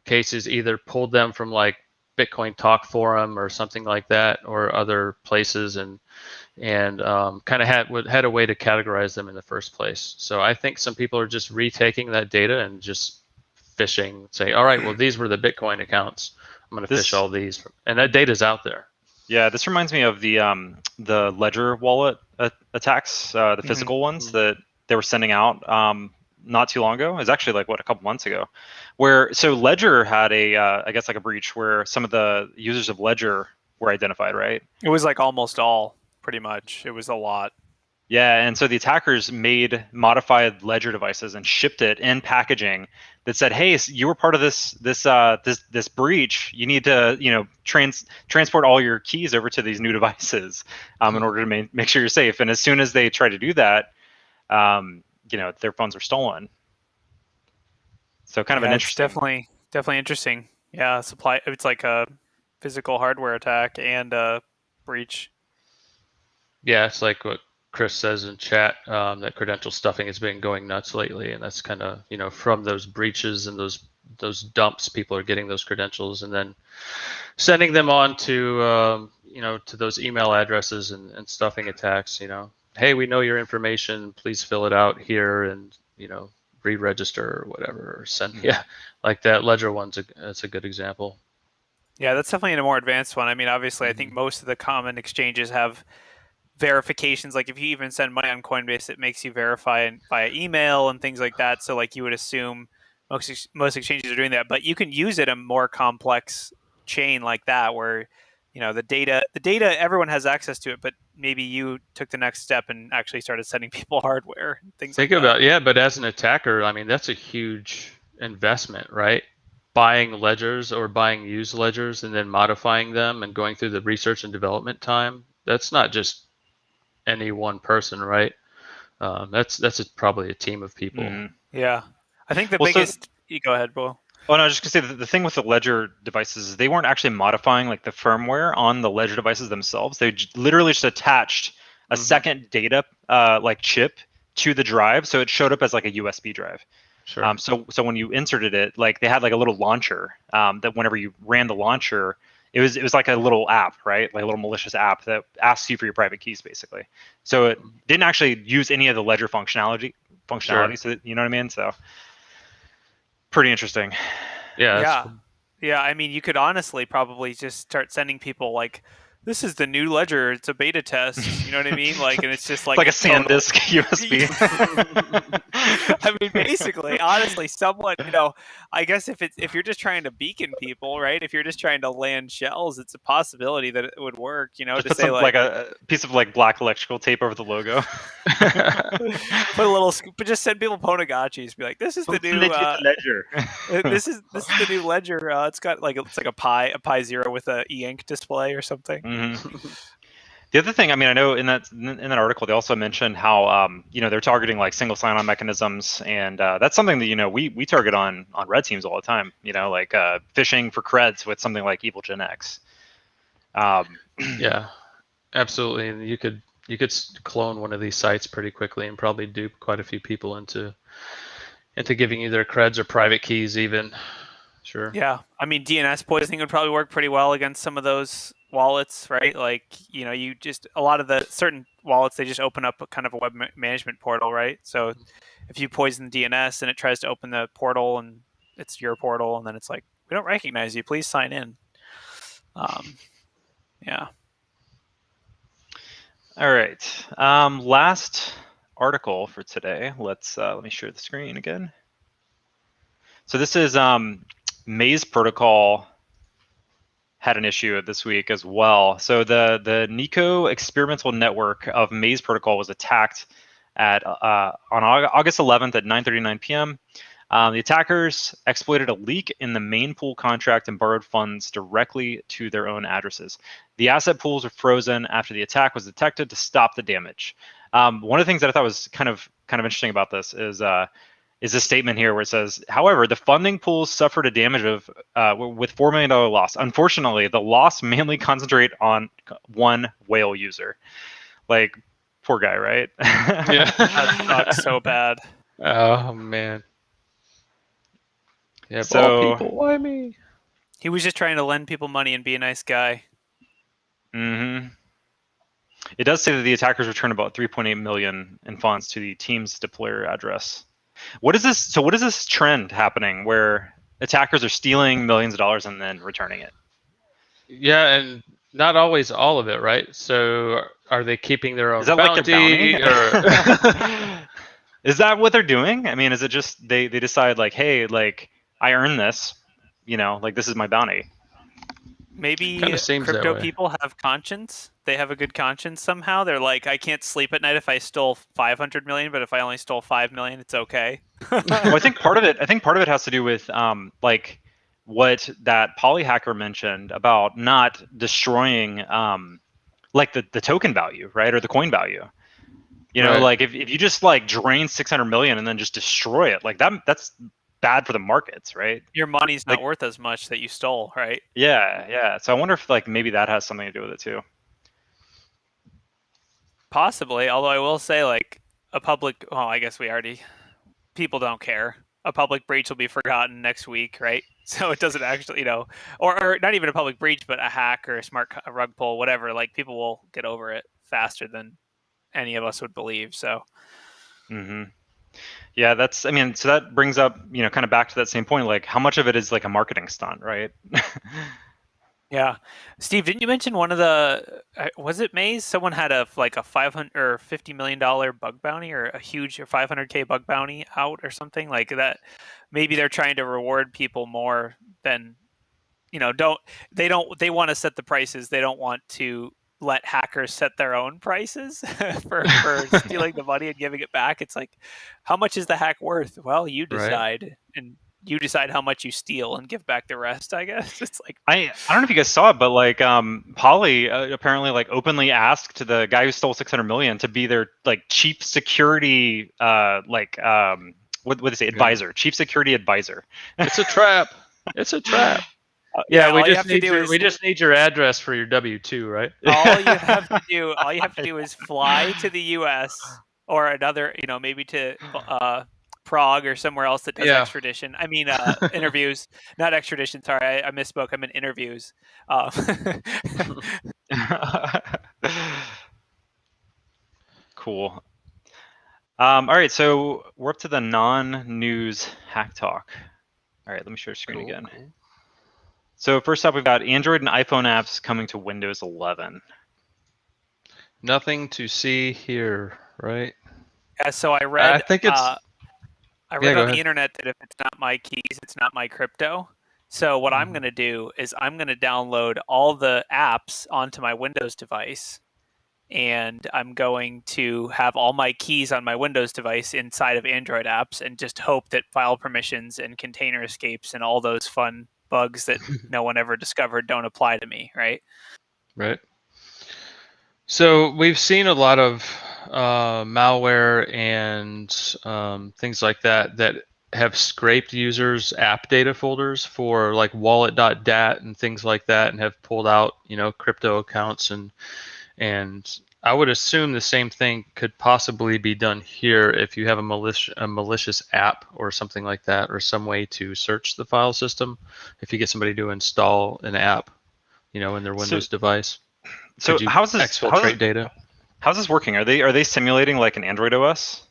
S1: cases either pulled them from like Bitcoin Talk Forum or something like that, or other places, and kind of had a way to categorize them in the first place. So I think some people are just retaking that data and just phishing, say, all right, well, these were the Bitcoin accounts. I'm going to fish all these, and that data's out there.
S2: Yeah, this reminds me of the Ledger wallet attacks, the physical ones that they were sending out not too long ago. It was actually like a couple months ago, where Ledger had I guess like a breach where some of the users of Ledger were identified, right?
S3: It was like almost all, pretty much. It was a lot.
S2: Yeah, and so the attackers made modified Ledger devices and shipped it in packaging that said, "Hey, you were part of this breach. You need to transport all your keys over to these new devices in order to make sure you're safe." And as soon as they tried to do that, their phones were stolen. So kind of an interesting.
S3: Definitely interesting. Yeah, it's like a physical hardware attack and a breach.
S1: Yeah, it's like what Chris says in chat, that credential stuffing has been going nuts lately, and that's kind of from those breaches and those dumps, people are getting those credentials and then sending them on to to those email addresses and stuffing attacks. Hey, we know your information, please fill it out here and re-register or whatever, or send. Yeah, like that Ledger one's that's a good example.
S3: Yeah, that's definitely a more advanced one. I mean, obviously, I think most of the common exchanges have verifications. Like if you even send money on Coinbase, it makes you verify via email and things like that. So like you would assume most exchanges are doing that, but you can use it in a more complex chain like that, where the data everyone has access to it, but maybe you took the next step and actually started sending people hardware and things like that.
S1: Think about but as an attacker, I mean, that's a huge investment, right? Buying ledgers or buying used ledgers and then modifying them and going through the research and development time. That's not just any one person, right? That's probably a team of people.
S3: Yeah, I think the biggest. You go ahead, Bo.
S2: Oh no, I was just gonna say the thing with the Ledger devices is they weren't actually modifying like the firmware on the Ledger devices themselves. They literally just attached a second data like chip to the drive, so it showed up as like a USB drive.
S1: Sure.
S2: So when you inserted it, like they had like a little launcher that whenever you ran the launcher, it was like a little app, right? Like a little malicious app that asks you for your private keys, basically. So it didn't actually use any of the ledger functionality.
S1: Sure.
S2: So you know what I mean? So pretty interesting.
S1: Yeah.
S3: Yeah. I mean, you could honestly probably just start sending people like, this is the new ledger. It's a beta test. You know what I mean? Like, and it's just like
S2: Like a SanDisk USB.
S3: I mean, basically, honestly, someone, you know, I guess if you're just trying to beacon people, right? If you're just trying to land shells, it's a possibility that it would work. You know,
S2: Just
S3: to
S2: put
S3: say
S2: some, like a piece of like black electrical tape over the logo.
S3: put a little, but just send people Ponagachis. Be like, this is the new
S2: ledger.
S3: this is the new ledger. It's got like it's like a Pi Zero with a e-ink display or something.
S2: Mm-hmm. The other thing, I mean, I know in that article they also mentioned how you know, they're targeting like single sign-on mechanisms, and that's something that, you know, we target on red teams all the time. You know, like phishing for creds with something like Evil Gen X.
S1: Yeah, absolutely. And you could clone one of these sites pretty quickly and probably dupe quite a few people into giving you their creds or private keys even. Sure.
S3: Yeah, I mean, DNS poisoning would probably work pretty well against some of those wallets, right? Like, you know, you just, a lot of the certain wallets, they just open up a kind of a web management portal, right? So if you poison DNS and it tries to open the portal and it's your portal, and then it's like, we don't recognize you, please sign in. Yeah.
S2: All right. Last article for today. Let me share the screen again. So this is Maze Protocol had an issue this week as well. So the Nico experimental network of Maze Protocol was attacked on August 11th at 9:39 p.m. The attackers exploited a leak in the main pool contract and borrowed funds directly to their own addresses. The asset pools were frozen after the attack was detected to stop the damage. One of the things that I thought was kind of interesting about this is a statement here where it says, however, the funding pools suffered a damage of with $4 million loss. Unfortunately, the loss mainly concentrate on one whale user. Like, poor guy, right?
S3: Yeah, that sucks so bad.
S1: Oh man. Yeah.
S2: So,
S1: people, why me?
S3: He was just trying to lend people money and be a nice guy.
S2: Mm-hmm. It does say that the attackers returned about 3.8 million in funds to the team's deployer address. What is this? So what is this trend happening where attackers are stealing millions of dollars and then returning it?
S3: Yeah,
S1: and not always all of it, right? So are they keeping their own
S2: bounty?
S1: Like their
S2: bounty? Or... Is that what they're doing? I mean, is it just they decide like, hey, like I earned this, you know, like this is my bounty?
S3: Maybe crypto people have conscience. They have a good conscience somehow. They're like, I can't sleep at night if I stole 500 million, but if I only stole 5 million, it's okay.
S2: Well, I think part of it has to do with like what that poly hacker mentioned about not destroying like the token value, right, or the coin value. You know, like if you just like drain 600 million and then just destroy it, like that's bad for the markets, right?
S3: Your money's not worth as much that you stole, right?
S2: Yeah. So I wonder if like maybe that has something to do with it too.
S3: Possibly, although I will say like a public, well, I guess people don't care. A public breach will be forgotten next week, right? So it doesn't actually, you know, or not even a public breach, but a hack or a smart rug pull, whatever. Like people will get over it faster than any of us would believe. So.
S2: Mm-hmm. Yeah, I mean, so that brings up, you know, kind of back to that same point, like how much of it is like a marketing stunt, right?
S3: Yeah. Steve, didn't you mention one of the, was it Maze? Someone had a 500 or $50 million bug bounty or a huge 500K bug bounty out or something like that. Maybe they're trying to reward people more than, you know, they want to set the prices. They don't want to let hackers set their own prices for stealing the money and giving it back. It's like, how much is the hack worth? Well, you decide, right. And you decide how much you steal and give back the rest, I guess. It's like,
S2: I don't know if you guys saw it, but like Poly apparently like openly asked the guy who stole 600 million to be their like chief security what do they say, advisor, chief security advisor.
S1: It's a trap. It's a trap. Yeah, we just need your address for your W-2, right?
S3: All you have to do is fly to the U.S. or another, you know, maybe to Prague or somewhere else that does
S1: Yeah.
S3: extradition. I mean, interviews, not extradition. Sorry, I misspoke. I meant interviews.
S2: Cool. All right, so we're up to the non-news hack talk. All right, let me share screen again.
S1: Cool.
S2: So first up, we've got Android and iPhone apps coming to Windows 11.
S1: Nothing to see here, right?
S3: Yeah, so I read.
S1: I think it's.
S3: I read
S1: go
S3: on the
S1: ahead.
S3: internet that if it's not my keys, it's not my crypto. So what I'm going to do is I'm going to download all the apps onto my Windows device, and I'm going to have all my keys on my Windows device inside of Android apps, and just hope that file permissions and container escapes and all those fun bugs that no one ever discovered don't apply to me, right?
S1: Right. So we've seen a lot of malware and things like that have scraped users' app data folders for like wallet.dat and things like that, and have pulled out, crypto accounts, and I would assume the same thing could possibly be done here if you have a malicious app or something like that, or some way to search the file system. If you get somebody to install an app, in their Windows device.
S2: So how's this
S1: exfiltrate data?
S2: How's this working? Are they simulating like an Android OS?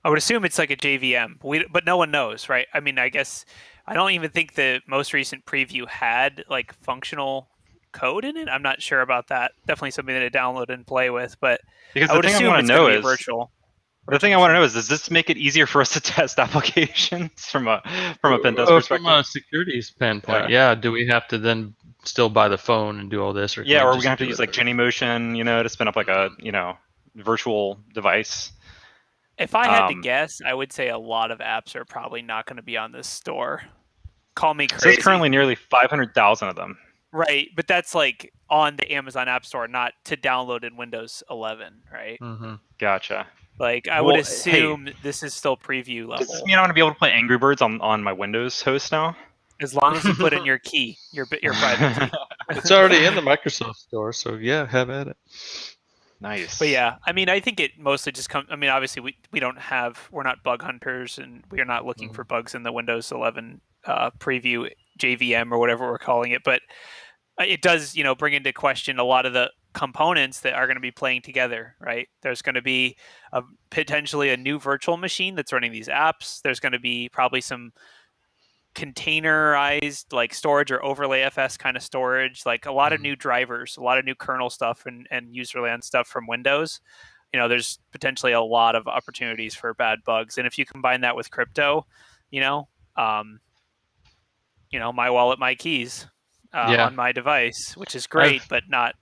S3: I would assume it's like a JVM, but no one knows, right? I mean, I guess I don't even think the most recent preview had like functional code in it. I'm not sure about that. Definitely something to download and play with, but
S2: because
S3: I would assume it's going to be virtual.
S2: The thing I want to know is, does this make it easier for us to test applications from a pen test perspective?
S1: From a security standpoint, yeah. Do we have to then still buy the phone and do all this, or
S2: or we're gonna have to use like Genymotion, to spin up like a virtual device?
S3: If I had to guess, I would say a lot of apps are probably not going to be on this store. Call me crazy.
S2: So there's currently nearly 500,000 of them.
S3: Right, but that's like on the Amazon App Store, not to download in Windows 11, right?
S2: Mm-hmm. Gotcha.
S3: Like, I would assume this is still preview level.
S2: Does this mean I'm going to be able to play Angry Birds on my Windows host now?
S3: As long as you put in your key, your private key.
S1: It's already in the Microsoft Store, so yeah, have at it.
S2: Nice.
S3: But yeah, I mean, I think it mostly just comes. I mean, obviously, we're not bug hunters, and we are not looking for bugs in the Windows 11 preview JVM or whatever we're calling it. But it does, bring into question a lot of the components that are going to be playing together, right? There's going to be potentially a new virtual machine that's running these apps. There's going to be probably some containerized like storage or overlay FS kind of storage, like a lot of new drivers, a lot of new kernel stuff and userland stuff from Windows. There's potentially a lot of opportunities for bad bugs. And if you combine that with crypto, my wallet, my keys on my device, which is great, but not,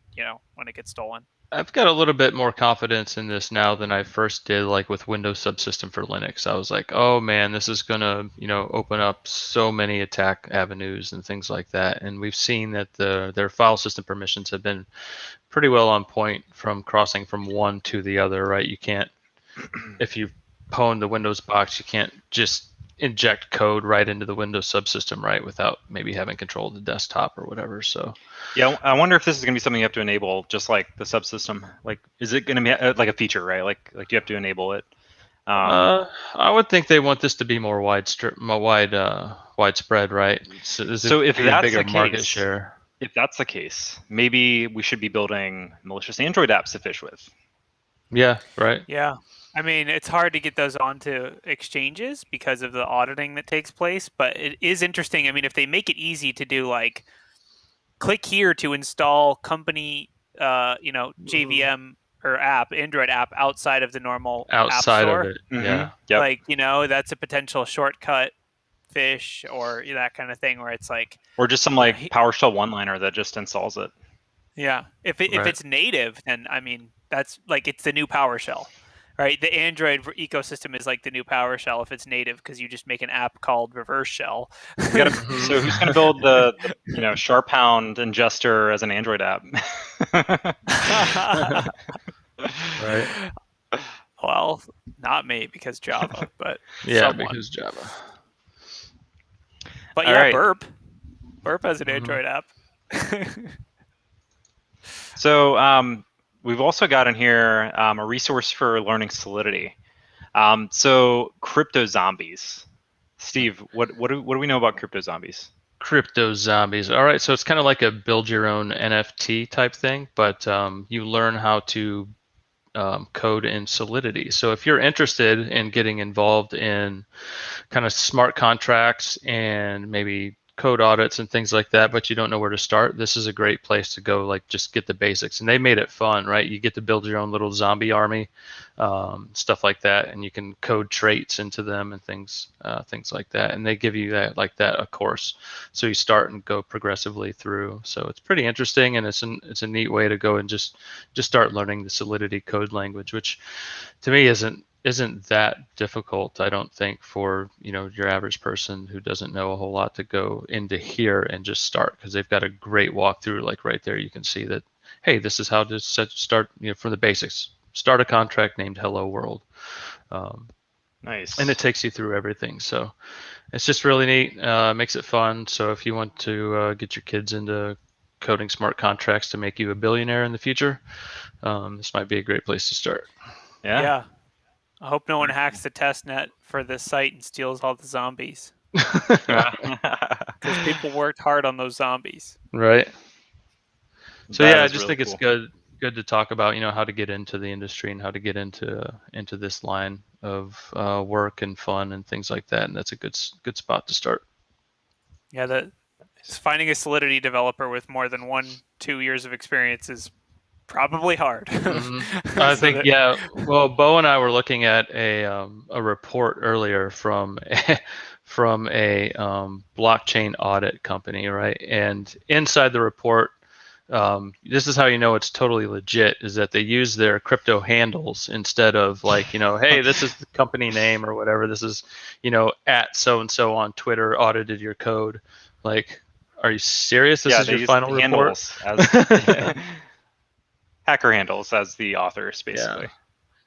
S3: when it gets stolen.
S1: I've got a little bit more confidence in this now than I first did, like with Windows Subsystem for Linux. I was like, oh man, this is gonna, open up so many attack avenues and things like that. And we've seen that their file system permissions have been pretty well on point from crossing from one to the other, right? You can't, if you pwn the Windows box, you can't just inject code right into the Windows subsystem, right, without maybe having control of the desktop or whatever. So
S2: yeah, I wonder if this is going to be something you have to enable, just like the subsystem. Like, is it going to be like a feature, right? Like you have to enable it.
S1: I would think they want this to be more widespread, right?
S2: So if that's
S1: bigger
S2: the case,
S1: market share.
S2: If that's the case, maybe we should be building malicious Android apps to fish with.
S1: Yeah, right.
S3: Yeah. I mean, it's hard to get those onto exchanges because of the auditing that takes place, but it is interesting. I mean, if they make it easy to do like, click here to install company, JVM or app, Android app outside of the normal app store.
S1: Of it, yeah.
S2: Yep.
S3: Like, that's a potential shortcut fish or that kind of thing where it's like.
S2: Or just some like PowerShell one-liner that just installs it.
S3: Yeah. If it's native, then, I mean, that's like, it's the new PowerShell. Right, the Android ecosystem is like the new PowerShell if it's native, because you just make an app called Reverse Shell.
S2: So who's going to build the Sharpound ingester as an Android app?
S1: Right.
S3: Well, not me, because Java, but
S1: yeah,
S3: someone.
S1: because Java.
S3: But yeah, Burp has an Android app.
S2: So we've also got in here a resource for learning Solidity. So crypto zombies. Steve, what do we know about crypto zombies?
S1: Crypto zombies. All right, so it's kind of like a build your own NFT type thing, but you learn how to code in Solidity. So if you're interested in getting involved in kind of smart contracts and maybe code audits and things like that, but you don't know where to start, this is a great place to go, like just get the basics. And they made it fun, right? You get to build your own little zombie army, stuff like that, and you can code traits into them and things like that. And they give you that a course, so you start and go progressively through. So it's pretty interesting, and it's a neat way to go and just start learning the Solidity code language, which to me isn't that difficult, I don't think, for your average person who doesn't know a whole lot to go into here and just start, because they've got a great walkthrough. Like right there, you can see that, hey, this is how to start from the basics. Start a contract named Hello World.
S2: Nice.
S1: And it takes you through everything. So it's just really neat. Makes it fun. So if you want to get your kids into coding smart contracts to make you a billionaire in the future, this might be a great place to start.
S3: Yeah. I hope no one hacks the test net for this site and steals all the zombies. Because people worked hard on those zombies.
S1: Right. So
S2: That
S1: yeah, I
S2: is
S1: just
S2: really
S1: think it's good to talk about how to get into the industry and how to get into this line of work and fun and things like that. And that's a good spot to start.
S3: Yeah, finding a Solidity developer with more than 1-2 years of experience is probably hard.
S1: Mm-hmm. I think yeah. Well, Bo and I were looking at a report earlier from a blockchain audit company, right? And inside the report, this is how you know it's totally legit, is that they use their crypto handles instead of like, hey, this is the company name or whatever. This is, at so and so on Twitter audited your code. Like, are you serious? This is your final report?
S2: Hacker handles as the authors, basically.
S1: Yeah.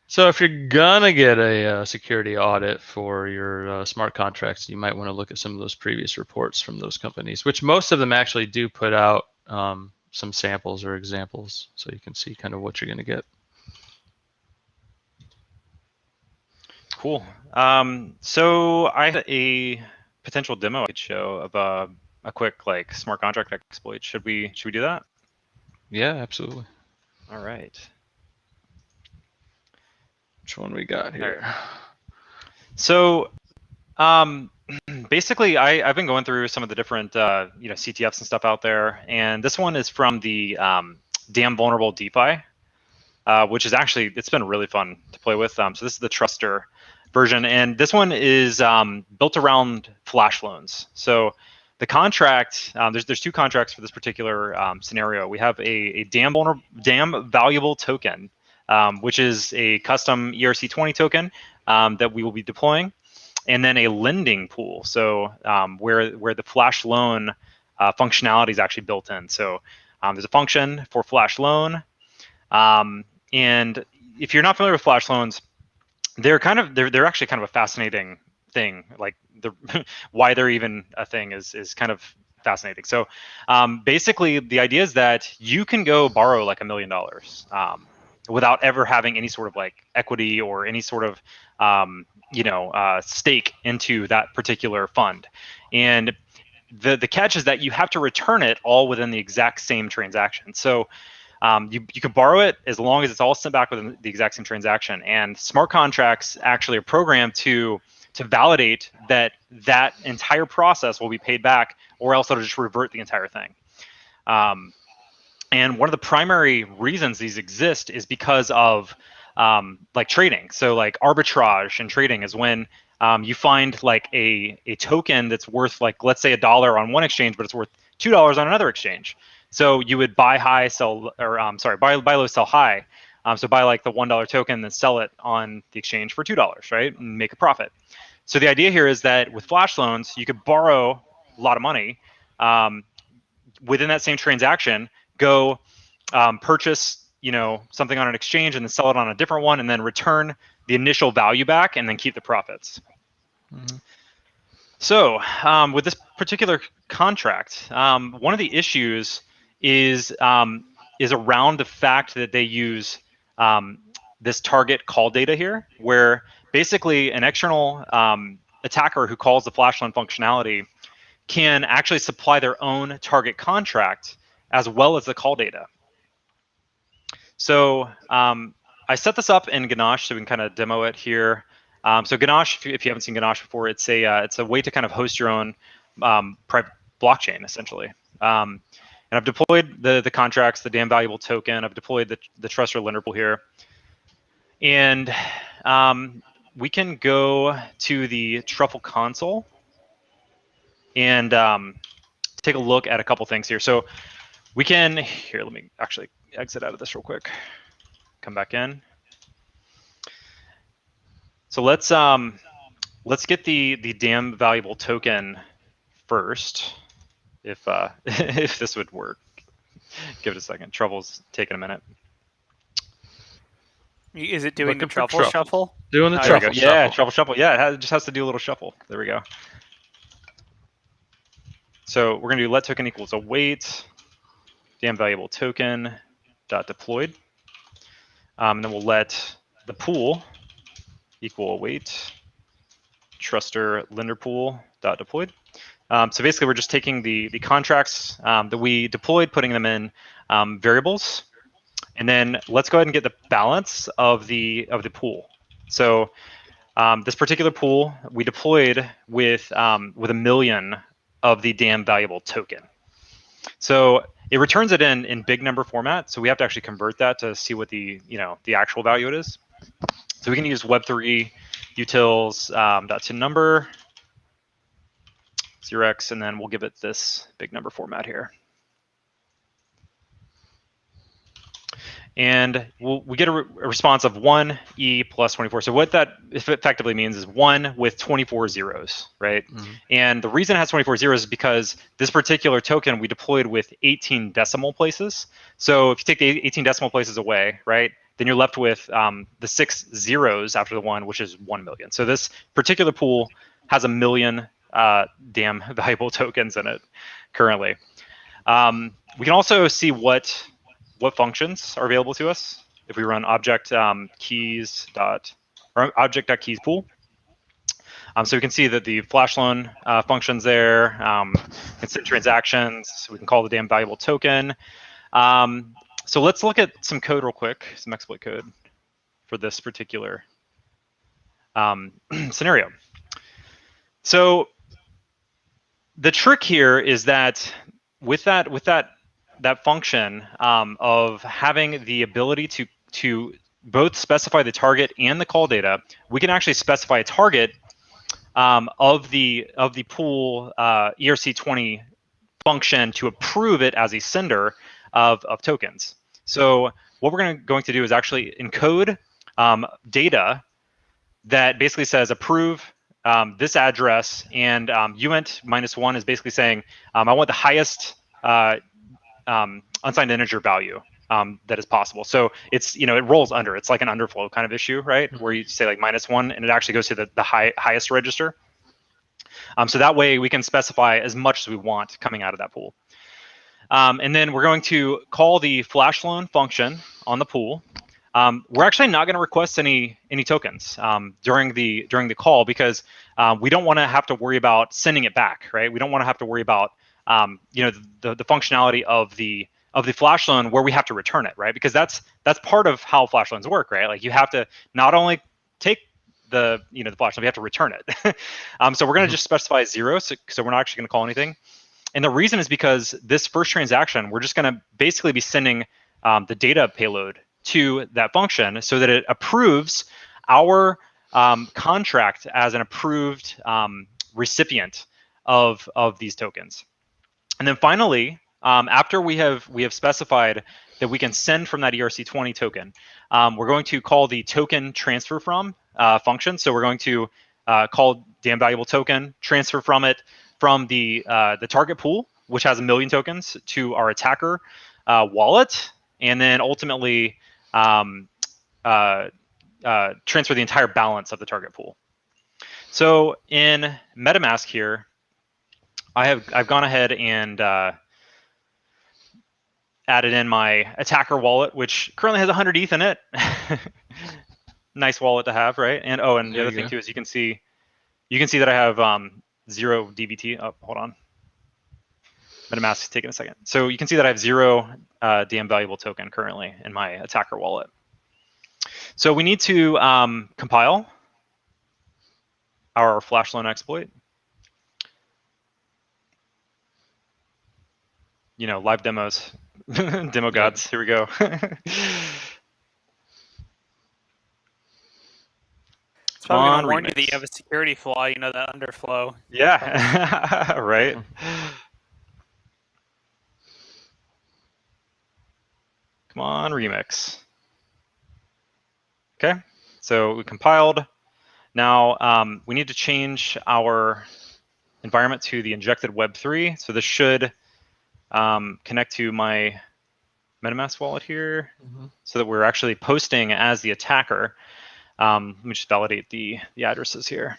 S1: So if you're gonna get a security audit for your smart contracts, you might want to look at some of those previous reports from those companies, which most of them actually do put out some samples or examples, so you can see kind of what you're going to get.
S2: Cool. So I had a potential demo I could show of a quick smart contract exploit. Should we do that?
S1: Yeah, absolutely.
S2: All right.
S1: Which one we got here?
S2: So basically, I've been going through some of the different CTFs and stuff out there, and this one is from the Damn Vulnerable DeFi, which is actually, it's been really fun to play with. So this is the Truster version, and this one is built around flash loans. So the contract, there's two contracts for this particular scenario. We have a damn valuable token, which is a custom ERC20 token that we will be deploying, and then a lending pool. So where the flash loan functionality is actually built in. So there's a function for flash loan, and if you're not familiar with flash loans, they're actually kind of a fascinating thing. Like why they're even a thing is kind of fascinating. So basically, the idea is that you can go borrow like $1 million without ever having any sort of equity or any sort of stake into that particular fund. And the catch is that you have to return it all within the exact same transaction. So you can borrow it as long as it's all sent back within the exact same transaction. And smart contracts actually are programmed to validate that entire process will be paid back, or else it'll just revert the entire thing. And one of the primary reasons these exist is because of trading. So arbitrage and trading is when you find a token that's worth let's say $1 on one exchange, but it's worth $2 on another exchange. So you would buy high, sell, or buy low, sell high. So buy the $1 token, then sell it on the exchange for $2, right, and make a profit. So the idea here is that with flash loans, you could borrow a lot of money within that same transaction, go purchase something on an exchange and then sell it on a different one, and then return the initial value back and then keep the profits. Mm-hmm. So with this particular contract, one of the issues is around the fact that they use this target call data here, where basically an external attacker who calls the flash loan functionality can actually supply their own target contract as well as the call data. So I set this up in Ganache so we can kind of demo it here. So Ganache, if you haven't seen Ganache before, it's a way to kind of host your own private blockchain, essentially. And I've deployed the contracts, the damn valuable token. I've deployed the trust or lender pool here. And we can go to the Truffle console and take a look at a couple things here. So we can, here, let me actually exit out of this real quick. Come back in. So let's get the damn valuable token first, if if this would work. Give it a second. Truffle's taking a minute.
S3: Is it doing
S1: Looking
S3: the
S1: for
S3: truffle
S1: truffle.
S3: shuffle?
S1: Doing the
S3: Oh,
S1: truffle shuffle.
S2: Yeah, truffle shuffle. Yeah, it just has to do a little shuffle. There we go. So we're gonna do let token equals await damn valuable token dot deployed, and then we'll let the pool equal await truster lender pool dot deployed. So basically, we're just taking the contracts that we deployed, putting them in variables, and then let's go ahead and get the balance of the pool. So this particular pool we deployed with 1 million of the damn valuable token. So it returns it in big number format. So we have to actually convert that to see what the actual value it is. So we can use Web3 utils .to number 0x, and then we'll give it this big number format here. And we get a response of 1E plus 24. So what that effectively means is 1 with 24 zeros, right? Mm-hmm. And the reason it has 24 zeros is because this particular token we deployed with 18 decimal places. So if you take the 18 decimal places away, right, then you're left with the 6 zeros after the 1, which is 1 million. So this particular pool has 1 million damn valuable tokens in it currently. We can also see what functions are available to us if we run object.keys pool. So we can see that the flash loan functions there, can send transactions, we can call the damn valuable token. So let's look at some code real quick, some exploit code for this particular scenario. So the trick here is that with that function of having the ability to both specify the target and the call data, we can actually specify a target of the pool ERC20 function to approve it as a sender of tokens. So what we're going to do is actually encode data that basically says approve this address, and uint -1 is basically saying I want the highest unsigned integer value that is possible. So it's, it rolls under. It's like an underflow kind of issue, right? Where you say like -1 and it actually goes to the highest register. So that way we can specify as much as we want coming out of that pool. And then we're going to call the flash loan function on the pool. We're actually not going to request any tokens during the call because we don't want to have to worry about sending it back, right? We don't want to have to worry about the functionality of the flash loan where we have to return it, right? Because that's part of how flash loans work, right? Like you have to not only take the flash loan, we have to return it. So we're going to just specify 0, so we're not actually going to call anything. And the reason is because this first transaction, we're just going to basically be sending the data payload to that function so that it approves our contract as an approved recipient of these tokens. And then finally, after we have specified that we can send from that ERC20 token, we're going to call the token transfer from function. So we're going to call damn valuable token, transfer from it from the target pool, which has 1 million tokens, to our attacker wallet, and then ultimately transfer the entire balance of the target pool. So in MetaMask here, I've gone ahead and added in my attacker wallet, which currently has 100 ETH in it. nice wallet to have, right? And oh, and the other thing too is you can see that I have 0 DVT. Oh, hold on. MetaMask is taking a second. So you can see that I have 0 DM valuable token currently in my attacker wallet. So we need to compile our Flash Solon exploit. You know, live demos, demo gods. Here we go.
S3: It's probably going to warn you that you have a security flaw, you know, that underflow.
S2: Yeah, right. Come on, remix. Okay, so we compiled. Now we need to change our environment to the injected Web3. So this should connect to my MetaMask wallet here, so that we're actually posting as the attacker. Let me just validate the addresses here.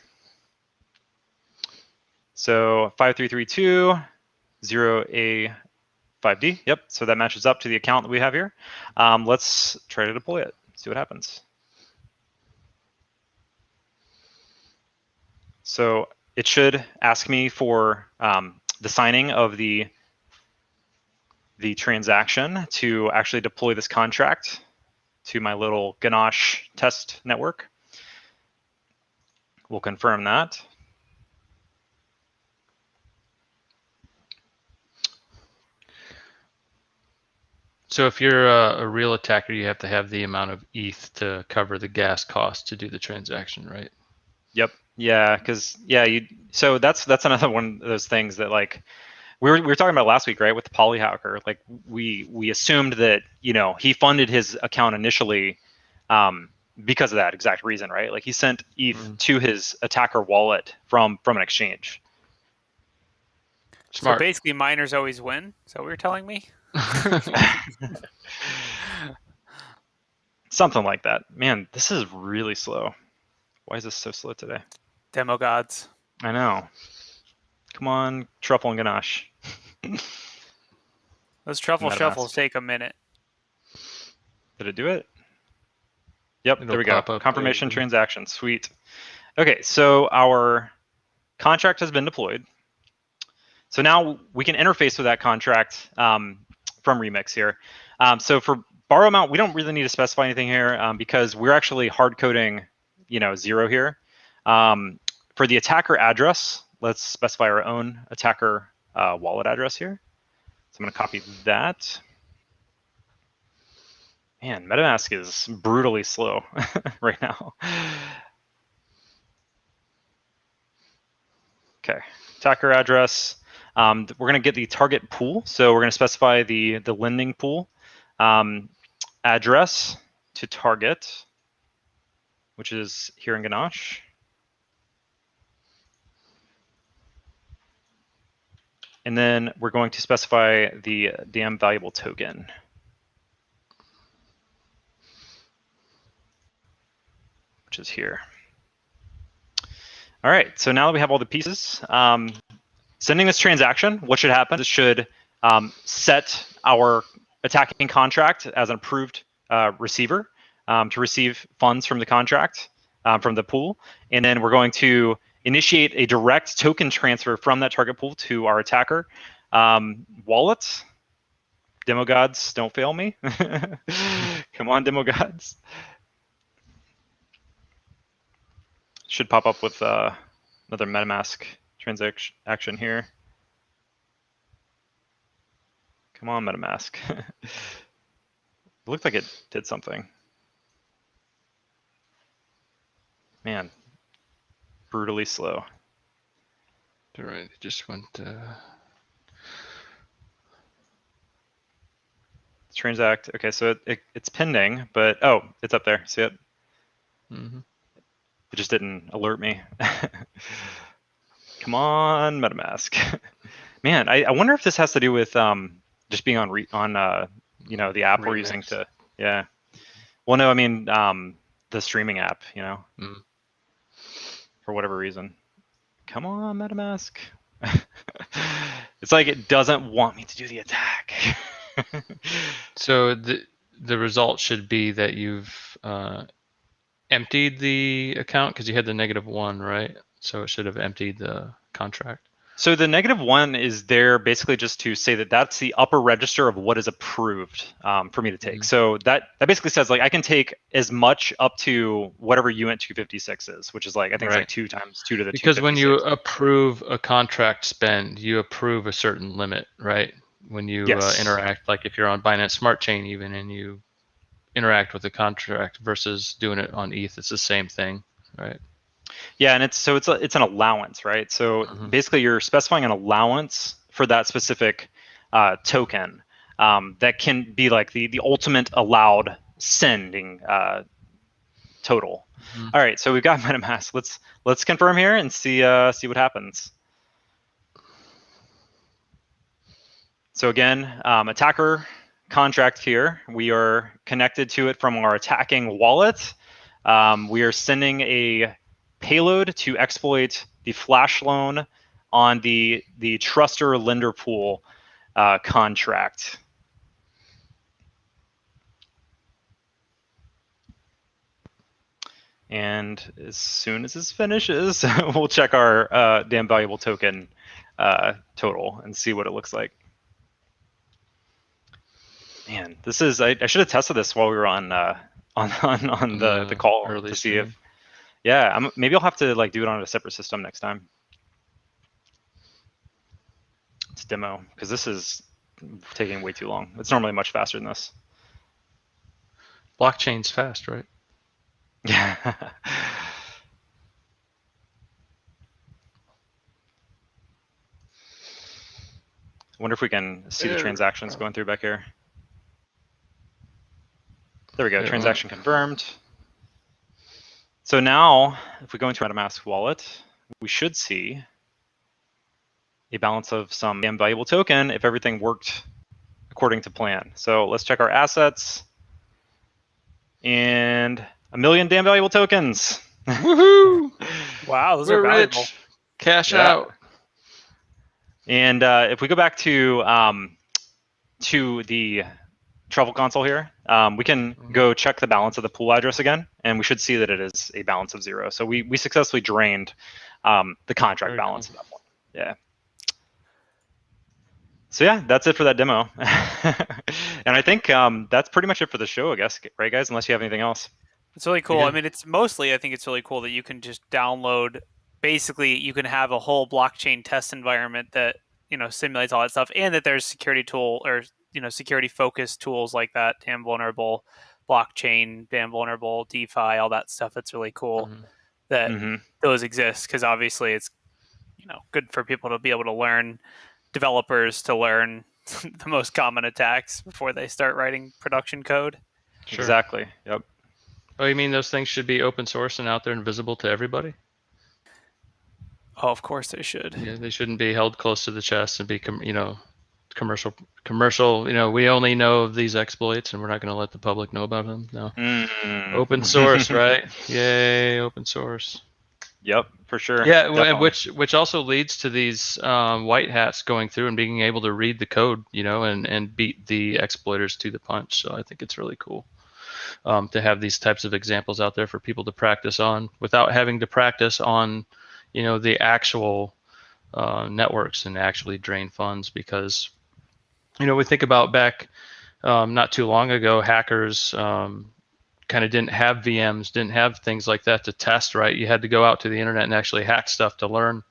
S2: So 5332 0A5D. Yep. So that matches up to the account that we have here. Let's try to deploy it. See what happens. So it should ask me for the signing of the transaction to actually deploy this contract to my little Ganache test network. We'll confirm that.
S1: So if you're a real attacker, you have to have the amount of ETH to cover the gas cost to do the transaction, right?
S2: Yep. Yeah, because so that's another one of those things that, like, we were talking about last week, right, with the poly hacker. Like we assumed that, you know, he funded his account initially because of that exact reason, right? Like he sent ETH to his attacker wallet from an exchange.
S1: Smart.
S3: So basically, miners always win. Is that what you're telling me?
S2: Something like that. Man, this is really slow. Why is this so slow today?
S3: Demo gods.
S2: I know. Come on, Truffle and Ganache.
S3: Those truffle shuffles take a minute.
S2: Did it do it? Yep, there we go. Confirmation transaction. Sweet. Okay, so our contract has been deployed. So now we can interface with that contract from Remix here. So for borrow amount, we don't really need to specify anything here because we're actually hard coding, 0 here. For the attacker address, let's specify our own attacker wallet address here. So I'm going to copy that. Man, MetaMask is brutally slow right now. Okay, attacker address. We're going to get the target pool. So we're going to specify the lending pool address to target, which is here in Ganache. And then we're going to specify the DM valuable token, which is here. All right, so now that we have all the pieces, sending this transaction, what should happen? This should set our attacking contract as an approved receiver to receive funds from the contract, from the pool. And then we're going to initiate a direct token transfer from that target pool to our attacker wallet. Demo gods, don't fail me. Come on, demo gods. Should pop up with another MetaMask transaction here. Come on, MetaMask. It looked like it did something. Man, brutally slow.
S1: All right, it just went.
S2: Transact. Okay, so it's pending, but oh, it's up there. See it?
S1: Mm-hmm.
S2: It just didn't alert me. Come on, MetaMask. Man, I wonder if this has to do with just being on the app we're using to. Yeah. Well, no, I mean the streaming app. For whatever reason. Come on, MetaMask. It's like it doesn't want me to do the attack.
S1: So the result should be that you've emptied the account because you had the -1, right? So it should have emptied the contract.
S2: So the -1 is there basically just to say that that's the upper register of what is approved for me to take. So that basically says like I can take as much up to whatever UINT 256 is, which is like I think it's like 2 times 2 to the 256.
S1: Because when you approve a contract spend, you approve a certain limit, right? When you interact, like if you're on Binance Smart Chain even, and you interact with the contract versus doing it on ETH, it's the same thing, right?
S2: Yeah, and it's an allowance, right? So basically, you're specifying an allowance for that specific token that can be like the ultimate allowed sending total. All right, so we've got MetaMask. Let's confirm here and see what happens. So again, attacker contract here. We are connected to it from our attacking wallet. We are sending a payload to exploit the flash loan on the truster lender pool contract. And as soon as this finishes, we'll check our damn valuable token total and see what it looks like. Man, this is I should have tested this while we were on the call to see if. Yeah, maybe I'll have to like do it on a separate system next time. It's demo because this is taking way too long. It's normally much faster than this.
S1: Blockchain's fast, right?
S2: Yeah. I wonder if we can see the transactions going through back here. There we go. Transaction confirmed. So now, if we go into MetaMask wallet, we should see a balance of some damn valuable token if everything worked according to plan. So let's check our assets. And 1 million damn valuable tokens.
S1: Woohoo!
S3: Wow, those are valuable.
S1: Rich. Cash out.
S2: And if we go back to the Truffle console here, we can go check the balance of the pool address again, and we should see that it is a balance of 0. So we successfully drained the contract balance at that point. Yeah. So yeah, that's it for that demo. And I think that's pretty much it for the show, I guess, right, guys? Unless you have anything else.
S3: It's really cool. I mean, it's mostly, I think it's really cool that you can just download. Basically, you can have a whole blockchain test environment that simulates all that stuff, and that there's security tool or security focused tools like that, damn vulnerable blockchain, damn vulnerable DeFi, all that stuff. That's really cool that those exist, because obviously it's good for people to be able to learn, developers to learn the most common attacks before they start writing production code.
S2: Sure. Exactly. Yep.
S1: Oh, you mean those things should be open source and out there and visible to everybody?
S3: Oh, of course they should.
S1: Yeah, they shouldn't be held close to the chest and be commercial. We only know of these exploits and we're not going to let the public know about them. No. Open source, right? Yay, open source.
S2: Yep, for sure.
S1: Yeah, definitely. which also leads to these white hats going through and being able to read the code, and beat the exploiters to the punch. So I think it's really cool to have these types of examples out there for people to practice on without having to practice on, the actual networks and actually drain funds. Because, we think about back not too long ago, hackers kind of didn't have VMs, didn't have things like that to test, right? You had to go out to the internet and actually hack stuff to learn.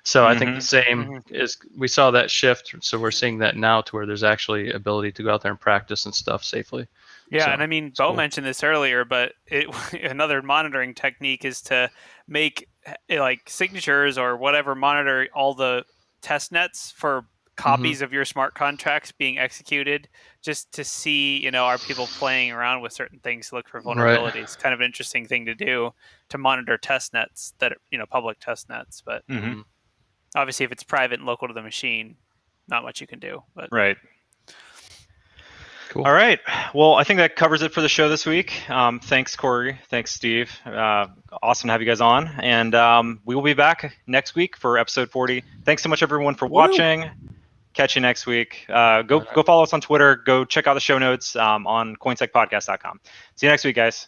S1: So I think the same is, we saw that shift. So we're seeing that now to where there's actually ability to go out there and practice and stuff safely.
S3: Yeah,
S1: so,
S3: and I mean, Bo mentioned this earlier, but another monitoring technique is to make like signatures or whatever, monitor all the test nets for copies of your smart contracts being executed, just to see, are people playing around with certain things to look for vulnerabilities. Right. Kind of an interesting thing to do, to monitor test nets that are, public test nets. But obviously, if it's private and local to the machine, not much you can do. But
S2: right. Cool. All right. Well, I think that covers it for the show this week. Thanks, Corey. Thanks, Steve. Awesome to have you guys on. And we will be back next week for episode 40. Thanks so much, everyone, for watching. Catch you next week. Go follow us on Twitter. Go check out the show notes on coinsecpodcast.com. See you next week, guys.